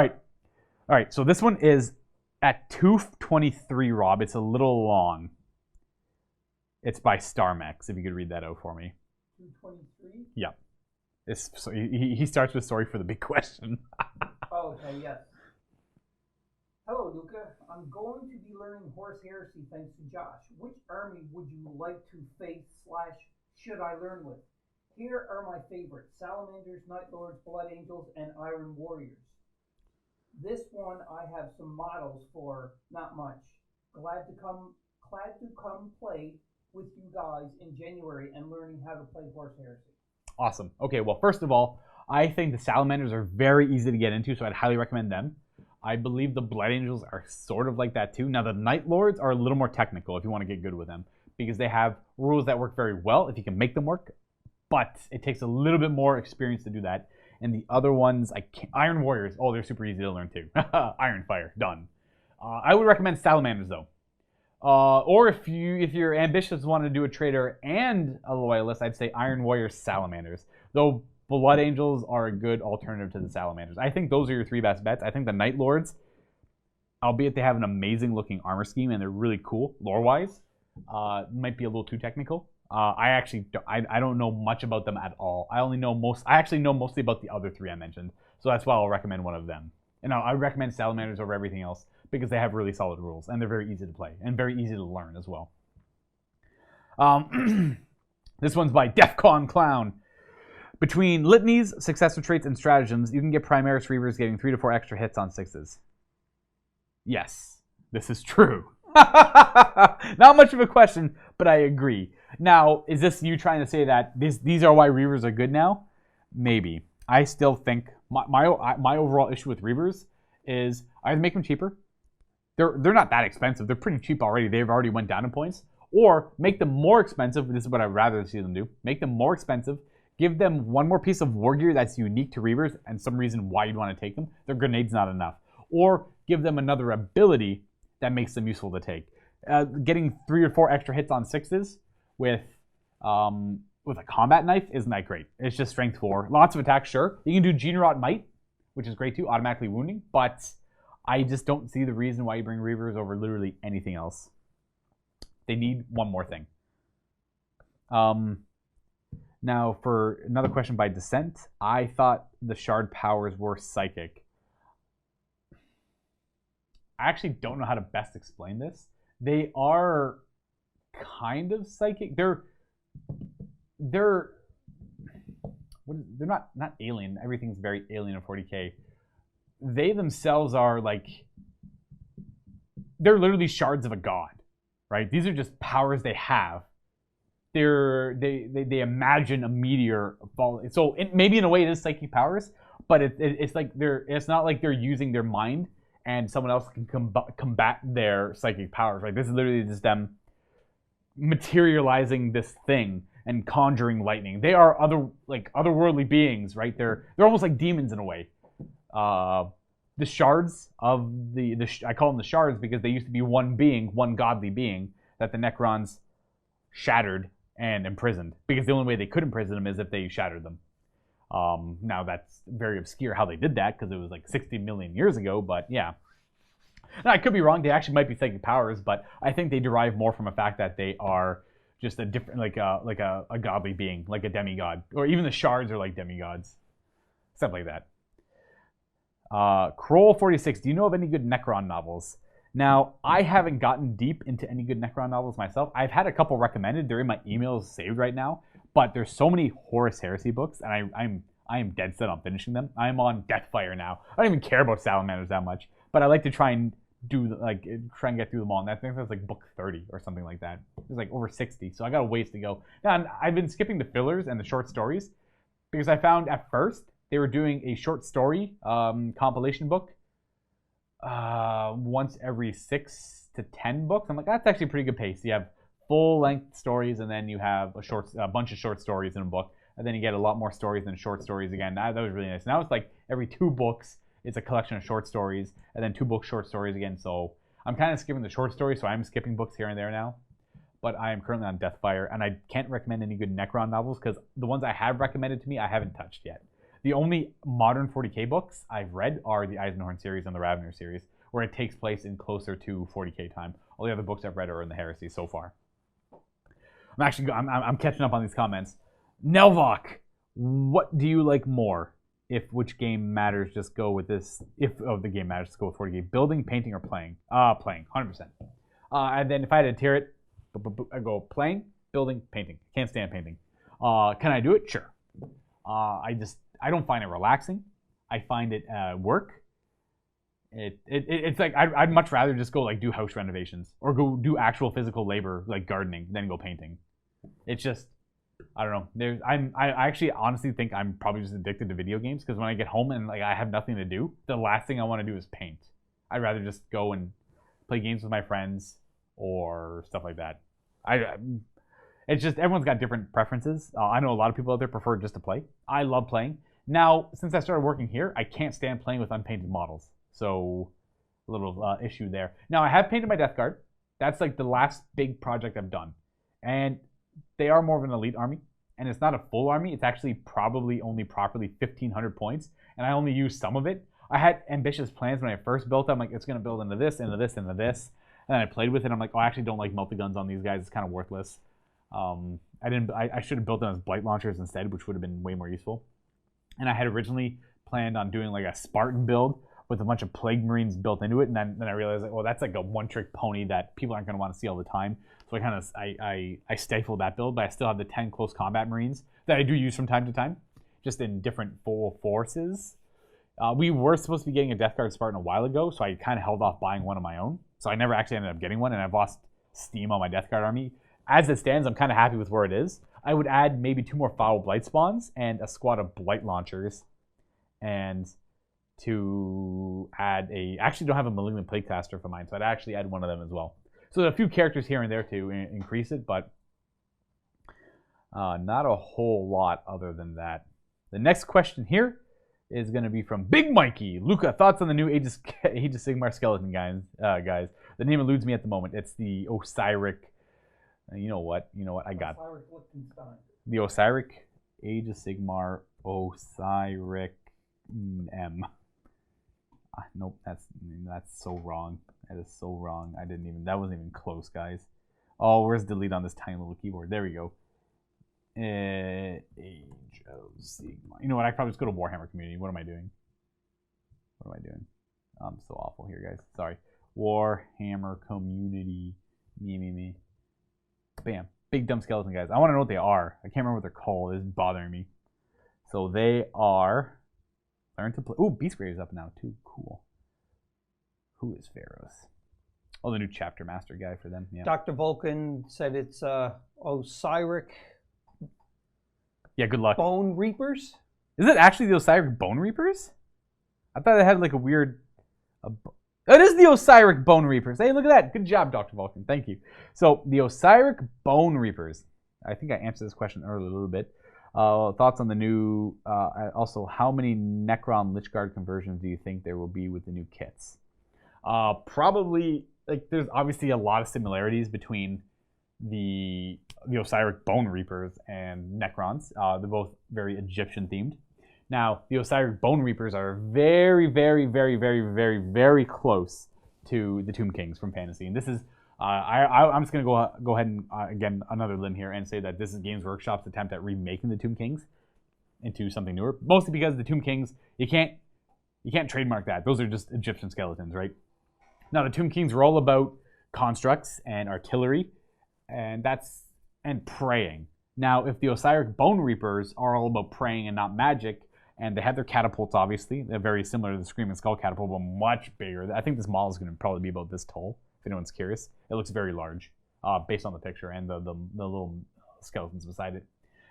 right. So this one is at 2:23, Rob. It's a little long. It's by StarMax. If you could read that out for me. 2:23. Yeah. So he starts with sorry for the big question. Okay, yes. Hello, Luka. I'm going to be learning Horse Heresy thanks to Josh. Which army would you like to face / should I learn with? Here are my favorites: Salamanders, Night Lords, Blood Angels, and Iron Warriors. This one I have some models for, not much. Glad to come play with you guys in January and learning how to play Horse Heresy. Awesome. Okay, well, first of all, I think the Salamanders are very easy to get into, so I'd highly recommend them. I believe the Blood Angels are sort of like that too. Now, the Night Lords are a little more technical if you want to get good with them, because they have rules that work very well if you can make them work, but it takes a little bit more experience to do that. And the other ones, Iron Warriors, they're super easy to learn too. Iron Fire, done. I would recommend Salamanders though. Or if you're ambitious, want to do a trader and a loyalist, I'd say Iron Warriors, Salamanders. Though Blood Angels are a good alternative to the Salamanders. I think those are your three best bets. I think the Night Lords, albeit they have an amazing looking armor scheme and they're really cool lore-wise, might be a little too technical. I don't know much about them at all. I actually know mostly about the other three I mentioned. So that's why I'll recommend one of them. And I recommend Salamanders over everything else, because they have really solid rules, and they're very easy to play, and very easy to learn as well. This one's by Defcon Clown. Between litanies, successor traits, and stratagems, you can get Primaris Reavers getting 3 to 4 extra hits on 6s. Yes, this is true. Not much of a question, but I agree. Now, is this you trying to say that these are why Reavers are good now? Maybe. I still think my overall issue with Reavers is either make them cheaper. They're not that expensive. They're pretty cheap already. They've already went down in points. Or make them more expensive. This is what I'd rather see them do. Make them more expensive. Give them one more piece of war gear that's unique to Reavers and some reason why you'd want to take them. Their grenade's not enough. Or give them another ability that makes them useful to take. Getting 3 or 4 extra hits on 6s with a combat knife isn't that great. It's just strength 4. Lots of attacks, sure. You can do Gene Rot Might, which is great too, automatically wounding, but I just don't see the reason why you bring Reavers over literally anything else. They need one more thing. Now, for another question by Descent, I thought the Shard powers were psychic. I actually don't know how to best explain this. They are kind of psychic. They're not alien. Everything's very alien in 40k. They themselves are like, they're literally shards of a god, right? These are just powers they have they imagine a meteor falling. So maybe in a way it is psychic powers, but it's like it's not like they're using their mind and someone else can combat their psychic powers. Right? This is literally just them materializing this thing and conjuring lightning. They are otherworldly beings, right? They're almost like demons in a way. The shards of I call them the shards because they used to be one being, one godly being that the Necrons shattered and imprisoned. Because the only way they could imprison them is if they shattered them. Now that's very obscure how they did that because it was like 60 million years ago. But yeah, now I could be wrong. They actually might be psychic powers, but I think they derive more from a fact that they are just a different, like a godly being, like a demigod, or even the shards are like demigods, stuff like that. Kroll46, do you know of any good Necron novels? Now, I haven't gotten deep into any good Necron novels myself. I've had a couple recommended. They're in my emails saved right now. But there's so many Horus Heresy books, and I am dead set on finishing them. I'm on Deathfire now. I don't even care about Salamanders that much, but I like to try and get through them all. And I think that's like book 30 or something like that. There's like over 60, so I got a ways to go. Now, I've been skipping the fillers and the short stories because I found at first they were doing a short story compilation book once every 6 to 10 books. I'm like, that's actually a pretty good pace. You have full-length stories, and then you have a bunch of short stories in a book, and then you get a lot more stories than short stories again. That was really nice. Now it's like every 2 books, it's a collection of short stories, and then 2 books short stories again. So I'm kind of skipping the short stories, so I'm skipping books here and there now. But I am currently on Deathfire, and I can't recommend any good Necron novels because the ones I have recommended to me, I haven't touched yet. The only modern 40k books I've read are the Eisenhorn series and the Ravner series, where it takes place in closer to 40k time. All the other books I've read are in the Heresy so far. I'm catching up on these comments. Nelvok, what do you like more? If which game matters, just go with this. If the game matters, just go with 40k. Building, painting, or playing? Playing, 100%. And then if I had to tier it, I go playing, building, painting. Can't stand painting. Can I do it? Sure. I don't find it relaxing. I find it work. It's like I'd much rather just go like do house renovations or go do actual physical labor like gardening than go painting. It's just I don't know. I actually honestly think I'm probably just addicted to video games because when I get home and like I have nothing to do, the last thing I want to do is paint. I'd rather just go and play games with my friends or stuff like that. It's just everyone's got different preferences. I know a lot of people out there prefer just to play. I love playing. Now, since I started working here, I can't stand playing with unpainted models. So, a little issue there. Now, I have painted my Death Guard. That's like the last big project I've done. And they are more of an elite army. And it's not a full army. It's actually probably only properly 1,500 points. And I only used some of it. I had ambitious plans when I first built it. I'm like, it's going to build into this, into this, into this. And then I played with it. I'm like, oh, I actually don't like multi-guns on these guys. It's kind of worthless. I should have built them as blight launchers instead, which would have been way more useful. And I had originally planned on doing like a Spartan build with a bunch of Plague Marines built into it, and then I realized, like, well, that's like a one-trick pony that people aren't going to want to see all the time. So I stifled that build, but I still have the 10 close combat Marines that I do use from time to time, just in different full forces. We were supposed to be getting a Death Guard Spartan a while ago, so I kind of held off buying one of my own. So I never actually ended up getting one, and I've lost steam on my Death Guard army. As it stands, I'm kind of happy with where it is. I would add maybe 2 more Foul Blight spawns and a squad of Blight launchers, and to add I actually don't have a Malignant Plaguecaster for mine, so I'd actually add one of them as well. So there are a few characters here and there to increase it, but not a whole lot other than that. The next question here is going to be from Big Mikey. Luka, thoughts on the new Age of Sigmar skeleton guys? The name eludes me at the moment. It's the Osiric. You know what? I got the Osiric Age of Sigmar Osiric M. Nope, that's so wrong. That is so wrong. That wasn't even close, guys. Oh, where's delete on this tiny little keyboard? There we go. Age of Sigmar. You know what? I probably just go to Warhammer Community. What am I doing? I'm so awful here, guys. Sorry. Warhammer Community. Me. Bam. Big dumb skeleton guys. I want to know what they are. I can't remember what they're called. It's bothering me. So they are... Learn to play... Ooh, Beast Grave is up now too. Cool. Who is Pharaohs? Oh, the new chapter master guy for them. Yeah. Dr. Vulcan said it's Osiric Yeah. Good luck. Bone Reapers. Is it actually the Osiric Bone Reapers? I thought it had like a weird. It is the Osiric Bone Reapers. Hey, look at that. Good job, Dr. Vulcan. Thank you. So the Osiric Bone Reapers. I think I answered this question earlier a little bit. Thoughts on the new, also, how many Necron Lichguard conversions do you think there will be with the new kits? Probably, like, there's obviously a lot of similarities between the Osiric Bone Reapers and Necrons. They're both very Egyptian themed. Now, the Osiric Bone Reapers are very, very, very, very, very, very close to the Tomb Kings from Fantasy. And this is, I'm just going to go ahead and, again, another limb here and say that this is Games Workshop's attempt at remaking the Tomb Kings into something newer. Mostly because the Tomb Kings, you can't trademark that. Those are just Egyptian skeletons, right? Now, the Tomb Kings were all about constructs and artillery, and praying. Now, if the Osiric Bone Reapers are all about praying and not magic, and they have their catapults, obviously. They're very similar to the Screaming Skull catapult, but much bigger. I think this model is going to probably be about this tall, if anyone's curious. It looks very large, based on the picture and the little skeletons beside it.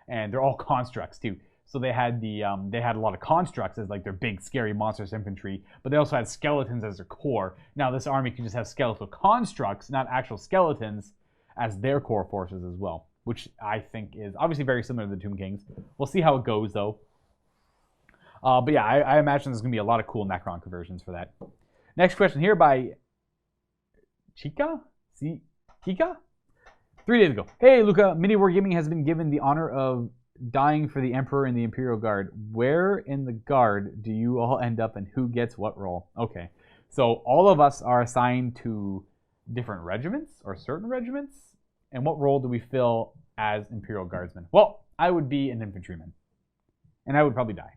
And they're all constructs, too. So they had they had a lot of constructs as like their big, scary monstrous infantry, but they also had skeletons as their core. Now, this army can just have skeletal constructs, not actual skeletons, as their core forces as well, which I think is obviously very similar to the Tomb Kings. We'll see how it goes, though. But yeah, I imagine there's going to be a lot of cool Necron conversions for that. Next question here by Chica? Kika? 3 days ago. Hey, Luka, MiniWarGaming has been given the honor of dying for the Emperor in the Imperial Guard. Where in the Guard do you all end up and who gets what role? Okay, so all of us are assigned to different regiments or certain regiments. And what role do we fill as Imperial Guardsmen? Well, I would be an infantryman. And I would probably die.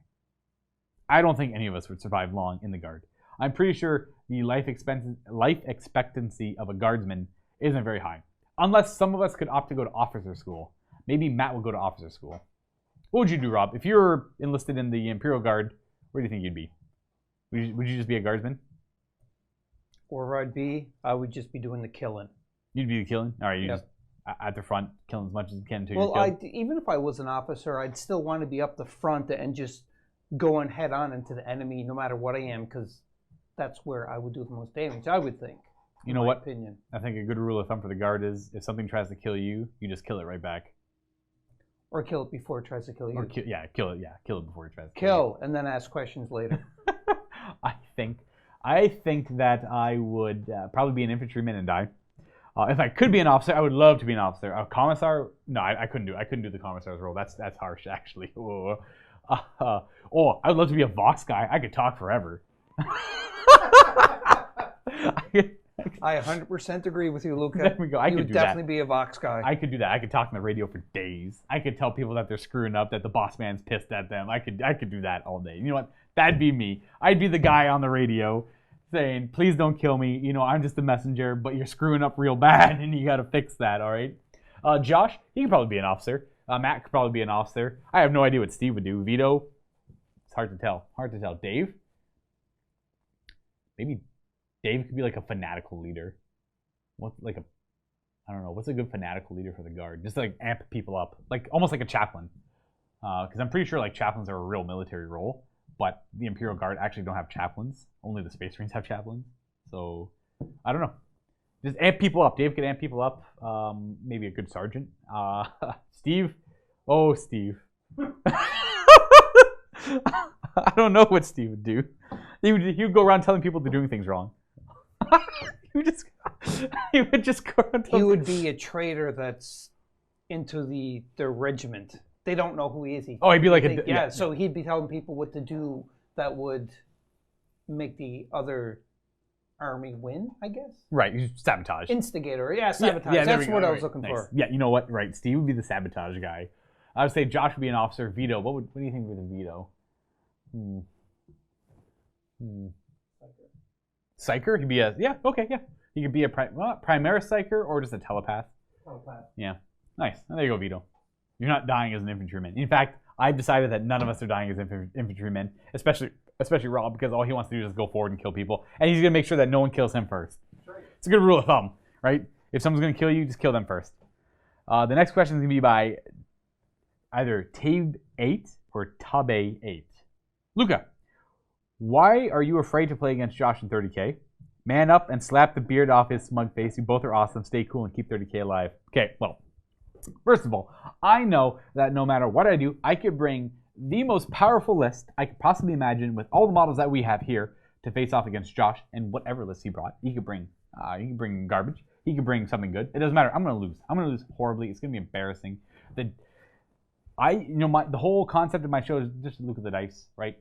I don't think any of us would survive long in the Guard. I'm pretty sure the life expectancy of a Guardsman isn't very high. Unless some of us could opt to go to officer school. Maybe Matt would go to officer school. What would you do, Rob? If you were enlisted in the Imperial Guard, where do you think you'd be? Would you just be a Guardsman? Or I would just be doing the killing. You'd be the killing? All right, you just at the front, killing as much as you can until you're killed. Even if I was an officer, I'd still want to be up the front and just going head on into the enemy no matter what I am, because that's where I would do the most damage, I would think. You know what? Opinion. I think a good rule of thumb for the Guard is if something tries to kill you, you just kill it right back. Or kill it before it tries to kill you. Or kill it before it tries to kill and then ask questions later. I think that I would probably be an infantryman and die. If I could be an officer, I would love to be an officer. A commissar? No, I couldn't do. I couldn't do the commissar's role. That's harsh, actually. I would love to be a Vox guy. I could talk forever. I 100% agree with you, Luka. There we go. You would definitely be a Vox guy. I could do that. I could talk on the radio for days. I could tell people that they're screwing up, that the boss man's pissed at them. I could do that all day. You know what? That'd be me. I'd be the guy on the radio saying, please don't kill me. You know, I'm just a messenger, but you're screwing up real bad, and you got to fix that, all right? Josh, he could probably be an officer. Matt could probably be an officer. I have no idea what Steve would do. Vito, it's hard to tell. Dave? Maybe Dave could be like a fanatical leader. I don't know. What's a good fanatical leader for the Guard? Just to, like, amp people up. Like, almost like a chaplain. Because I'm pretty sure, like, chaplains are a real military role. But the Imperial Guard actually don't have chaplains. Only the Space Marines have chaplains. So, I don't know. Just amp people up. Dave could amp people up. Maybe a good sergeant. Steve? Oh, Steve. I don't know what Steve would do. He would go around telling people they're doing things wrong. he would just go around telling He would be a traitor that's into the regiment. They don't know who he is. He'd be like so he'd be telling people what to do that would make the other army win, I guess. Right, sabotage. Instigator, sabotage. Yeah, that's what I was looking for. Yeah, you know what? Right, Steve would be the sabotage guy. I would say Josh would be an officer. Vito, what do you think with a Vito? Psyker? He'd be He could be a Primaris Psyker or just a telepath. Yeah, nice. There you go, Vito. You're not dying as an infantryman. In fact, I've decided that none of us are dying as infantrymen, especially Rob, because all he wants to do is go forward and kill people, and he's gonna make sure that no one kills him first. It's a good rule of thumb, right? If someone's going to kill you, just kill them first. The next question is going to be by either Tabe8 or Tabe8. Luka, why are you afraid to play against Josh in 30K? Man up and slap the beard off his smug face. You both are awesome. Stay cool and keep 30K alive. Okay, well, first of all, I know that no matter what I do, I could bring the most powerful list I could possibly imagine with all the models that we have here to face off against Josh and whatever list he brought. He could bring garbage. He could bring something good. It doesn't matter. I'm gonna lose. I'm gonna lose horribly. It's gonna be embarrassing. The whole concept of my show is just look at the dice, right?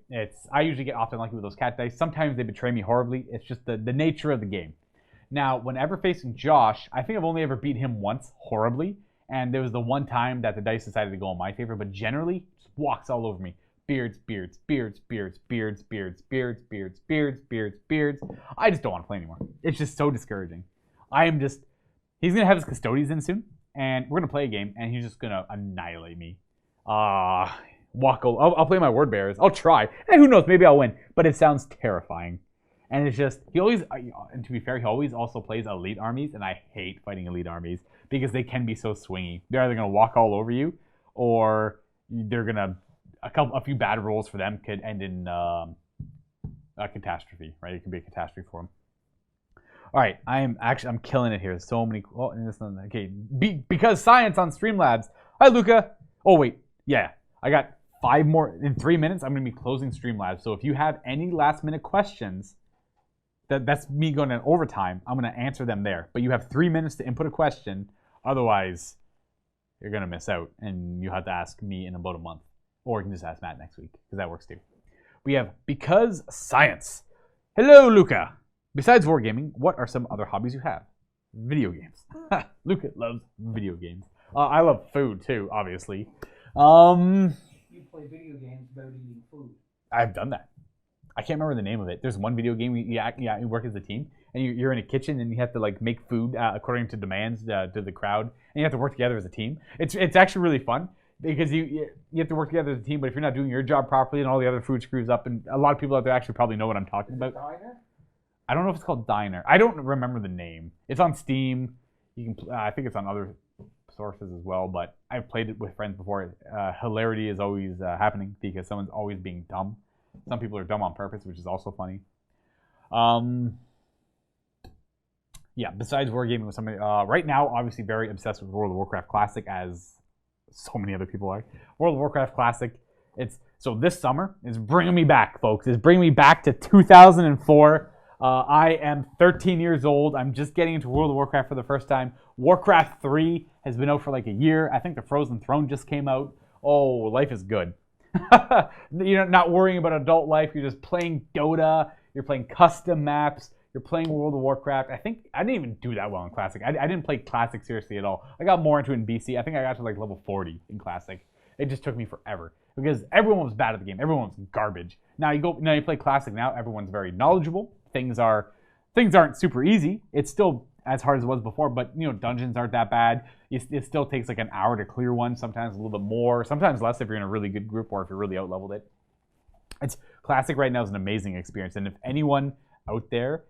I usually get often lucky with those cat dice. Sometimes they betray me horribly. It's just the nature of the game. Now, whenever facing Josh, I think I've only ever beat him once horribly, and there was the one time that the dice decided to go in my favor. But generally, just walks all over me. Beards, beards, beards, beards, beards, beards, beards, beards, beards, beards, beards. I just don't want to play anymore. It's just so discouraging. He's going to have his custodians in soon, and we're going to play a game, and he's just going to annihilate me. I'll play my word bearers. I'll try. And who knows, maybe I'll win. But it sounds terrifying. And it's just, and to be fair, he always also plays elite armies, and I hate fighting elite armies because they can be so swingy. They're either going to walk all over you, or they're going to, a few bad rolls for them could end in a catastrophe, right? It could be a catastrophe for them. All right, I'm killing it here. So many. Oh, and this one. Okay, because science on Streamlabs. Hi, Luka. Oh wait, yeah, I got 5 more in 3 minutes. I'm gonna be closing Streamlabs. So if you have any last-minute questions, that's me going in overtime. I'm gonna answer them there. But you have 3 minutes to input a question. Otherwise, you're gonna miss out, and you have to ask me in about a month, or you can just ask Matt next week because that works too. We have because science. Hello, Luka. Besides wargaming, what are some other hobbies you have? Video games. Luka loves video games. I love food too, obviously. You play video games about eating food. I've done that. I can't remember the name of it. There's one video game you work as a team, and you're in a kitchen, and you have to like make food according to demands to the crowd, and you have to work together as a team. It's actually really fun because you have to work together as a team. But if you're not doing your job properly, and all the other food screws up, and a lot of people out there actually probably know what I'm talking about. Diner? I don't know if it's called Diner. I don't remember the name. It's on Steam. You can. I think it's on other sources as well. But I've played it with friends before. Hilarity is always happening because someone's always being dumb. Some people are dumb on purpose, which is also funny. Yeah. Besides wargaming with somebody, right now, obviously very obsessed with World of Warcraft Classic, as so many other people are. World of Warcraft Classic. So this summer is bringing me back, folks. It's bringing me back to 2004. I am 13 years old. I'm just getting into World of Warcraft for the first time. Warcraft 3 has been out for like a year. I think the Frozen Throne just came out. Oh, life is good. You're not worrying about adult life. You're just playing Dota. You're playing custom maps. You're playing World of Warcraft. I think I didn't even do that well in Classic. I didn't play Classic seriously at all. I got more into it in BC. I think I got to like level 40 in Classic. It just took me forever because everyone was bad at the game. Everyone was garbage. Now you play Classic now. Everyone's very knowledgeable. Things aren't super easy. It's still as hard as it was before, but dungeons aren't that bad. It still takes like an hour to clear one, sometimes a little bit more, sometimes less if you're in a really good group or if you're really out-leveled it. It's Classic right now is an amazing experience, and if anyone out there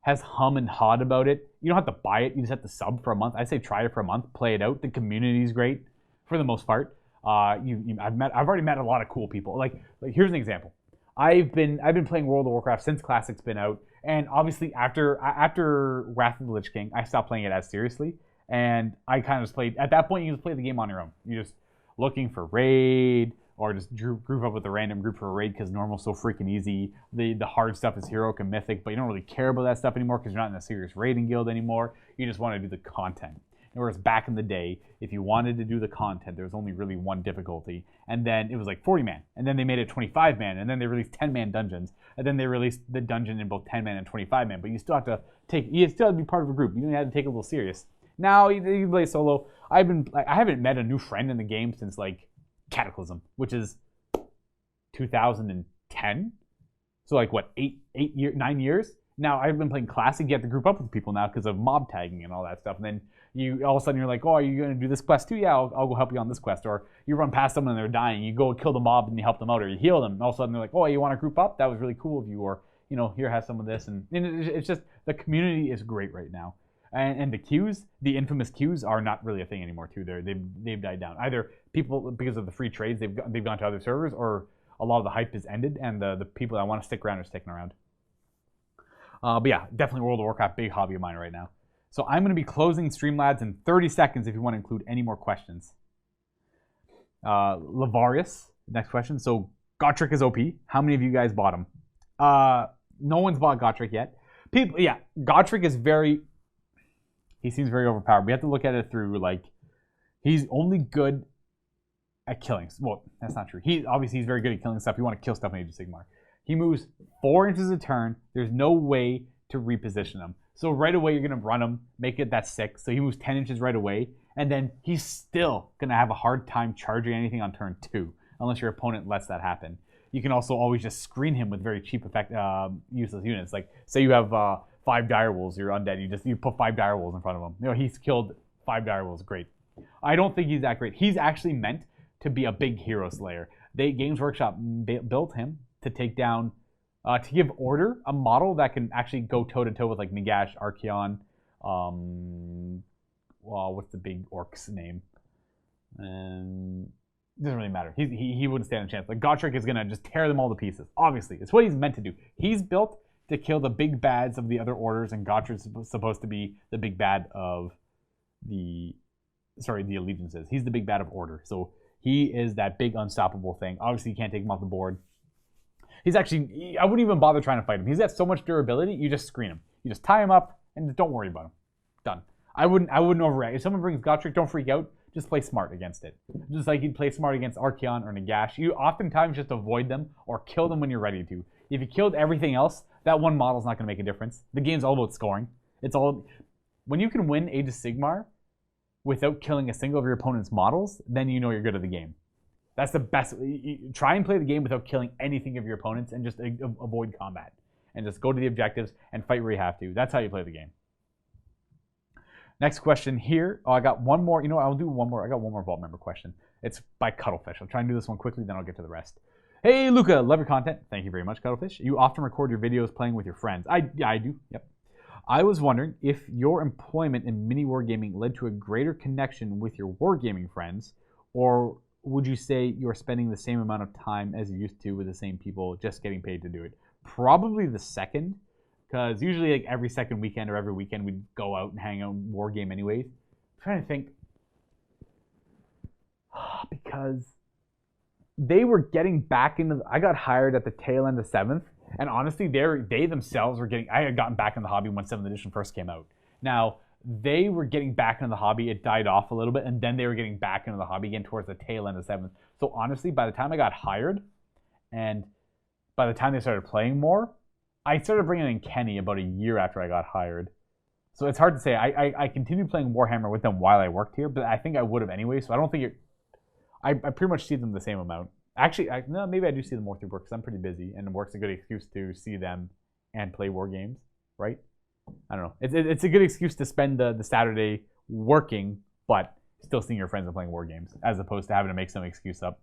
has hum and hawed about it, you don't have to buy it. You just have to sub for a month. I say try it for a month, play it out. The community is great for the most part. I've already met a lot of cool people. Like here's an example. I've been playing World of Warcraft since Classic's been out, and obviously after Wrath of the Lich King, I stopped playing it as seriously, and I kind of just played. At that point, you just play the game on your own. You're just looking for raid, or just group up with a random group for a raid because normal's so freaking easy. The hard stuff is heroic and mythic, but you don't really care about that stuff anymore because you're not in a serious raiding guild anymore. You just want to do the content. Whereas back in the day, if you wanted to do the content, there was only really one difficulty. And then it was like 40-man. And then they made it 25-man. And then they released 10-man dungeons. And then they released the dungeon in both 10-man and 25-man. But you still have to be part of a group. You have to take it a little serious. Now you play solo. I haven't met a new friend in the game since like Cataclysm, which is 2010. So like what, 9 years? Now I've been playing Classic. You have to group up with people now because of mob tagging and all that stuff. And then all of a sudden you're like, oh, are you going to do this quest too? Yeah, I'll go help you on this quest. Or you run past someone and they're dying. You go kill the mob and you help them out, or you heal them. And all of a sudden they're like, oh, you want to group up? That was really cool of you. Or you know, here, have some of this, and it's just the community is great right now. And the queues, the infamous queues, are not really a thing anymore too. They've died down. Either people, because of the free trades, they've gone to other servers, or a lot of the hype has ended, and the people that want to stick around are sticking around. But yeah, definitely World of Warcraft, big hobby of mine right now. So I'm going to be closing Streamlabs in 30 seconds if you want to include any more questions. Lavarius, next question. So Gotrek is OP. How many of you guys bought him? No one's bought Gotrek yet. People, yeah, Gotrek is he seems very overpowered. We have to look at it through, like, he's only good at killing. Well, that's not true. Obviously he's very good at killing stuff. You want to kill stuff in Age of Sigmar. He moves 4 inches a turn. There's no way to reposition him. So right away you're going to run him, make it that 6. So he moves 10 inches right away. And then he's still going to have a hard time charging anything on turn 2, unless your opponent lets that happen. You can also always just screen him with very cheap useless units. Like, say you have 5 direwolves, you're undead, you put 5 direwolves in front of him. You know, he's killed 5 direwolves, great. I don't think he's that great. He's actually meant to be a big hero slayer. Games Workshop built him to take down, to give Order a model that can actually go toe-to-toe with, like, Nagash, Archeon, well, what's the big orc's name? Doesn't really matter. He wouldn't stand a chance. Like, Gotrek is going to just tear them all to pieces. Obviously, it's what he's meant to do. He's built to kill the big bads of the other orders, and Gotrek's supposed to be the big bad of the allegiances. He's the big bad of Order. So he is that big unstoppable thing. Obviously, you can't take him off the board. He's actually, I wouldn't even bother trying to fight him. He's got so much durability, you just screen him. You just tie him up, and don't worry about him. Done. I wouldn't overreact. If someone brings Gotrek, don't freak out. Just play smart against it. Just like you'd play smart against Archeon or Nagash. You oftentimes just avoid them or kill them when you're ready to. If you killed everything else, that one model's not going to make a difference. The game's all about scoring. When you can win Age of Sigmar without killing a single of your opponent's models, then you know you're good at the game. That's the best. Try and play the game without killing anything of your opponents, and just avoid combat. And just go to the objectives and fight where you have to. That's how you play the game. Next question here. Oh, I got one more. You know what? I'll do one more. I got one more Vault member question. It's by Cuttlefish. I'll try and do this one quickly, then I'll get to the rest. Hey, Luka. Love your content. Thank you very much, Cuttlefish. You often record your videos playing with your friends. Yeah, I do. Yep. I was wondering if your employment in MiniWarGaming led to a greater connection with your wargaming friends, or would you say you're spending the same amount of time as you used to with the same people, just getting paid to do it? Probably the second. Because usually, like, every second weekend or every weekend, we'd go out and hang out and war game anyways. I'm trying to think. Because they were getting back into... I got hired at the tail end of 7th. And honestly, they themselves were getting... I had gotten back in the hobby when 7th edition first came out. Now, they were getting back into the hobby. It died off a little bit. And then they were getting back into the hobby again towards the tail end of 7th. So honestly, by the time I got hired, and by the time they started playing more... I started bringing in Kenny about a year after I got hired. So it's hard to say. I continued playing Warhammer with them while I worked here, but I think I would have anyway, so I don't think I pretty much see them the same amount. Actually, no, maybe I do see them more through work because I'm pretty busy, and work's a good excuse to see them and play war games, right? I don't know. It's a good excuse to spend the Saturday working, but still seeing your friends and playing war games, as opposed to having to make some excuse up.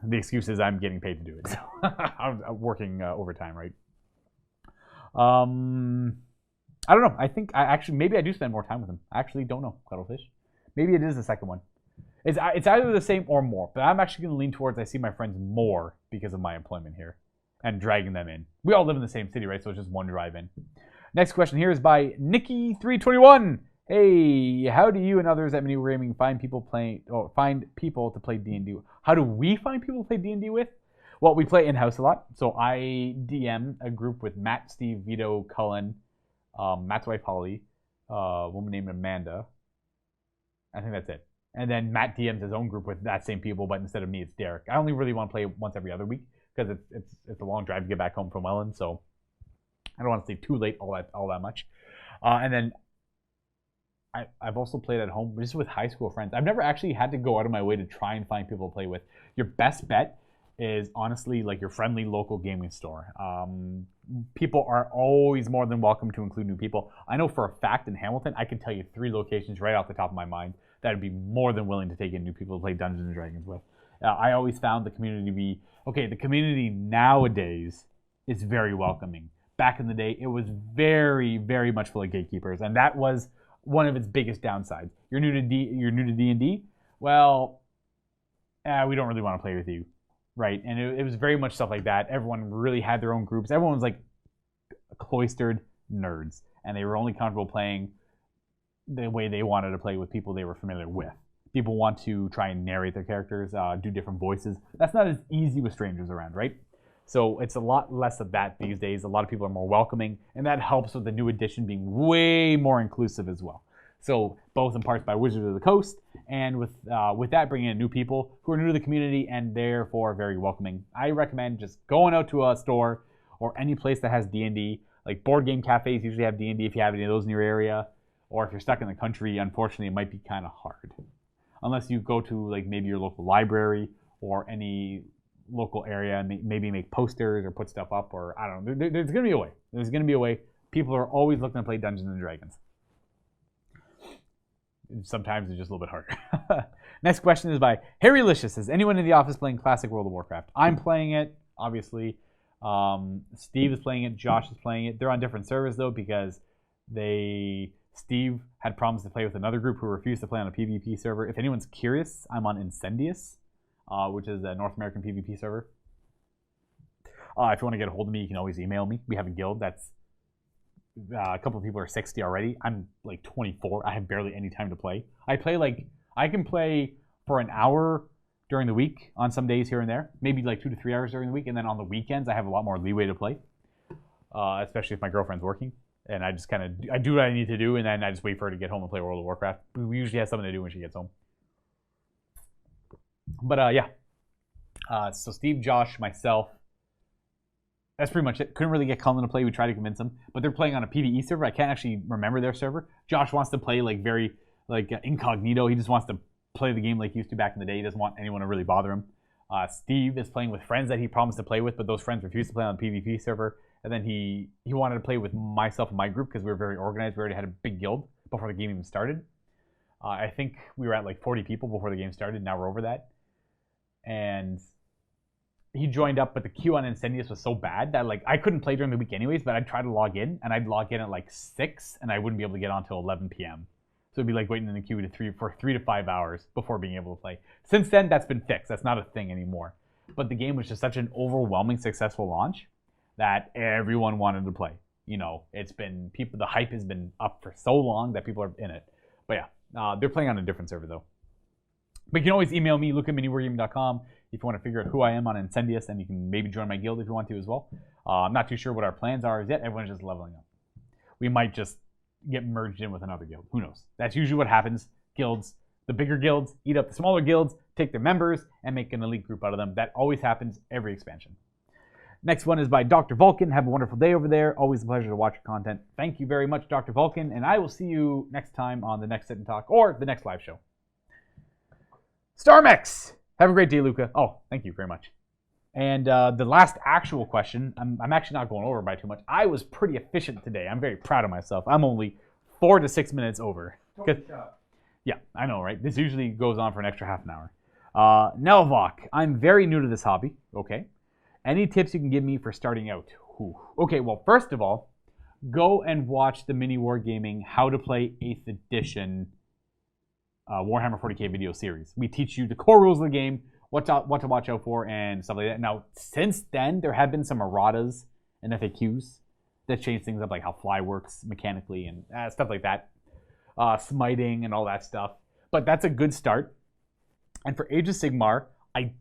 The excuse is I'm getting paid to do it, so I'm working overtime, right? I don't know. I think maybe I do spend more time with him. I actually don't know, Cuttlefish. Maybe it is the second one. It's either the same or more, but I'm actually going to lean towards I see my friends more because of my employment here and dragging them in. We all live in the same city, right? So it's just one drive-in. Next question here is by Nikki321. Hey, how do you and others at MiniWarGaming find people to play D&D? How do we find people to play D&D with? Well, we play in-house a lot. So I DM a group with Matt, Steve, Vito, Cullen, Matt's wife, Holly, a woman named Amanda. I think that's it. And then Matt DMs his own group with that same people, but instead of me, it's Derek. I only really want to play once every other week because it's a long drive to get back home from Welland, so I don't want to stay too late all that much. And then I've also played at home just with high school friends. I've never actually had to go out of my way to try and find people to play with. Your best bet is honestly like your friendly local gaming store. People are always more than welcome to include new people. I know for a fact in Hamilton, I can tell you 3 locations right off the top of my mind that would be more than willing to take in new people to play Dungeons and Dragons with. I always found the community to be, okay, the community nowadays is very welcoming. Back in the day, it was very, very much full of gatekeepers, and that was one of its biggest downsides. You're new to D&D. Well, we don't really want to play with you, right? And it was very much stuff like that. Everyone really had their own groups. Everyone was like cloistered nerds, and they were only comfortable playing the way they wanted to play with people they were familiar with. People want to try and narrate their characters, do different voices. That's not as easy with strangers around, right? So it's a lot less of that these days. A lot of people are more welcoming, and that helps with the new edition being way more inclusive as well. So both in parts by Wizards of the Coast, and with that bringing in new people who are new to the community and therefore very welcoming. I recommend just going out to a store or any place that has D&D. Like board game cafes usually have D&D if you have any of those in your area. Or if you're stuck in the country, unfortunately, it might be kind of hard. Unless you go to like maybe your local library or any local area and maybe make posters or put stuff up, or I don't know. There's going to be a way. There's going to be a way. People are always looking to play Dungeons and Dragons. Sometimes it's just a little bit harder. Next question is by Harrylicious. Is anyone in the office playing classic World of Warcraft? I'm playing it, obviously. Steve is playing it. Josh is playing it. They're on different servers though because Steve had promised to play with another group who refused to play on a PvP server. If anyone's curious, I'm on Incendius, which is a North American PvP server. If you want to get a hold of me, you can always email me. We have a guild that's a couple of people are 60 already. I'm like 24. I have barely any time to play. I can play for an hour during the week on some days here and there, maybe like 2 to 3 hours during the week, and then on the weekends I have a lot more leeway to play, especially if my girlfriend's working. And I just I do what I need to do, and then I just wait for her to get home and play World of Warcraft. We usually have something to do when she gets home. But yeah. So Steve, Josh, myself, that's pretty much it. Couldn't really get Cullen to play. We tried to convince him. But they're playing on a PvE server. I can't actually remember their server. Josh wants to play like very incognito. He just wants to play the game like he used to back in the day. He doesn't want anyone to really bother him. Steve is playing with friends that he promised to play with, but those friends refused to play on the PvP server. And then he wanted to play with myself and my group because we were very organized. We already had a big guild before the game even started. I think we were at like 40 people before the game started. Now we're over that. And he joined up, but the queue on Incendius was so bad that like I couldn't play during the week anyways, but I'd try to log in, and I'd log in at like 6, and I wouldn't be able to get on until 11 p.m. So it'd be like waiting in the queue for 3 to 5 hours before being able to play. Since then, that's been fixed. That's not a thing anymore. But the game was just such an overwhelming successful launch that everyone wanted to play. You know, the hype has been up for so long that people are in it. But yeah, they're playing on a different server though. But you can always email me, Luka@MiniWarGaming.com, if you want to figure out who I am on Incendius, and you can maybe join my guild if you want to as well. I'm not too sure what our plans are as yet. Everyone's just leveling up. We might just get merged in with another guild. Who knows? That's usually what happens. Guilds, the bigger guilds, eat up the smaller guilds, take their members, and make an elite group out of them. That always happens every expansion. Next one is by Dr. Vulcan. Have a wonderful day over there. Always a pleasure to watch your content. Thank you very much, Dr. Vulcan, and I will see you next time on the next Sit and Talk or the next live show. Starmex! Have a great day, Luka. Oh, thank you very much. And the last actual question, I'm actually not going over by too much. I was pretty efficient today. I'm very proud of myself. I'm only 4 to 6 minutes over. Yeah, I know, right? This usually goes on for an extra half an hour. Nelvok, I'm very new to this hobby. Okay. Any tips you can give me for starting out? Ooh. Okay, well, first of all, go and watch the MiniWarGaming How to Play 8th Edition Warhammer 40k video series. We teach you the core rules of the game, what to watch out for, and stuff like that. Now, since then, there have been some erratas and FAQs that change things up, like how fly works mechanically and stuff like that. Smiting and all that stuff. But that's a good start. And for Age of Sigmar, I'm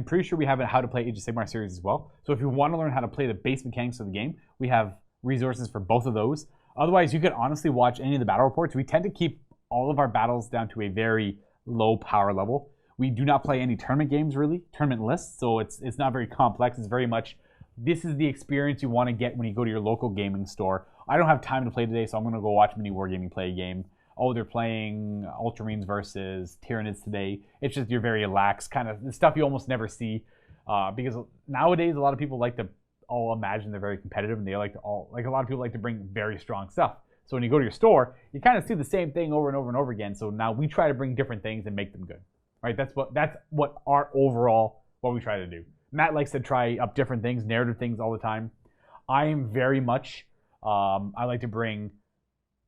pretty sure we have a How to Play Age of Sigmar series as well. So if you want to learn how to play the base mechanics of the game, we have resources for both of those. Otherwise, you could honestly watch any of the battle reports. We tend to keep all of our battles down to a very low power level. We do not play any tournament games, really, tournament lists, so it's not very complex. It's very much, this is the experience you want to get when you go to your local gaming store. I don't have time to play today, so I'm going to go watch MiniWarGaming play a game. Oh, they're playing Ultramarines versus Tyranids today. It's just your very relaxed kind of stuff you almost never see, because nowadays a lot of people like to all imagine they're very competitive, and they like a lot of people like to bring very strong stuff. So when you go to your store, you kind of see the same thing over and over and over again. So now we try to bring different things and make them good, right? That's what our overall what we try to do. Matt likes to try up different things, narrative things all the time. I am very much, I like to bring,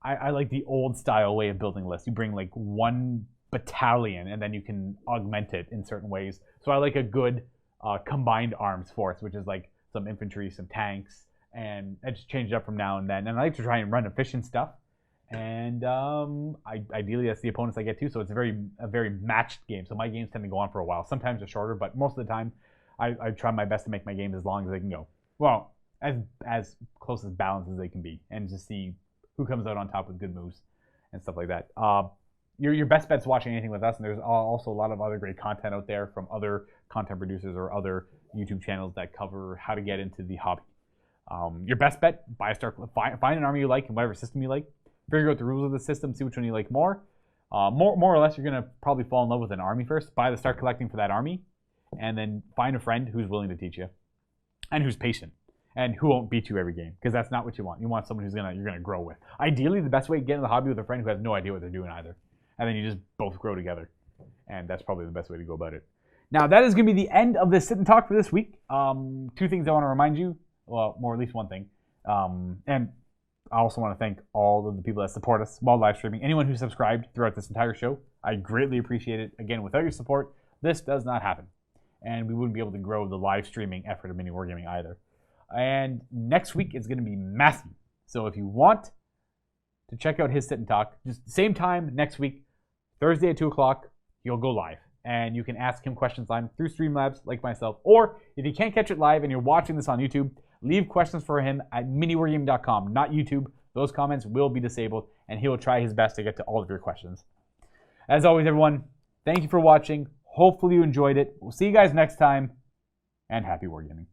I like the old style way of building lists. You bring like one battalion and then you can augment it in certain ways. So I like a good combined arms force, which is like some infantry, some tanks, and I just change it up from now and then. And I like to try and run efficient stuff. And ideally that's the opponents I get to. So it's a very matched game. So my games tend to go on for a while. Sometimes they're shorter, but most of the time I try my best to make my games as long as they can go. Well, as close as balanced as they can be, and just see who comes out on top with good moves and stuff like that. Your best bet's watching anything with us, and there's also a lot of other great content out there from other content producers or other YouTube channels that cover how to get into the hobby. Your best bet, buy a start, find an army you like and whatever system you like. Figure out the rules of the system, see which one you like more. More or less, you're gonna probably fall in love with an army first. Start collecting for that army, and then find a friend who's willing to teach you, and who's patient, and who won't beat you every game, because that's not what you want. You want someone you're gonna grow with. Ideally, the best way to get in the hobby with a friend who has no idea what they're doing either, and then you just both grow together, and that's probably the best way to go about it. Now that is gonna be the end of this sit and talk for this week. Two things I want to remind you, well, more at least one thing, and I also want to thank all of the people that support us while live streaming. Anyone who subscribed throughout this entire show, I greatly appreciate it. Again, without your support, this does not happen, and we wouldn't be able to grow the live streaming effort of MiniWarGaming either. And next week is going to be Matthew. So if you want to check out his sit and talk, just same time next week, Thursday at 2 o'clock, he'll go live. And you can ask him questions live through Streamlabs like myself. Or if you can't catch it live and you're watching this on YouTube, leave questions for him at miniwargaming.com, not YouTube. Those comments will be disabled, and he will try his best to get to all of your questions. As always, everyone, thank you for watching. Hopefully you enjoyed it. We'll see you guys next time, and happy wargaming.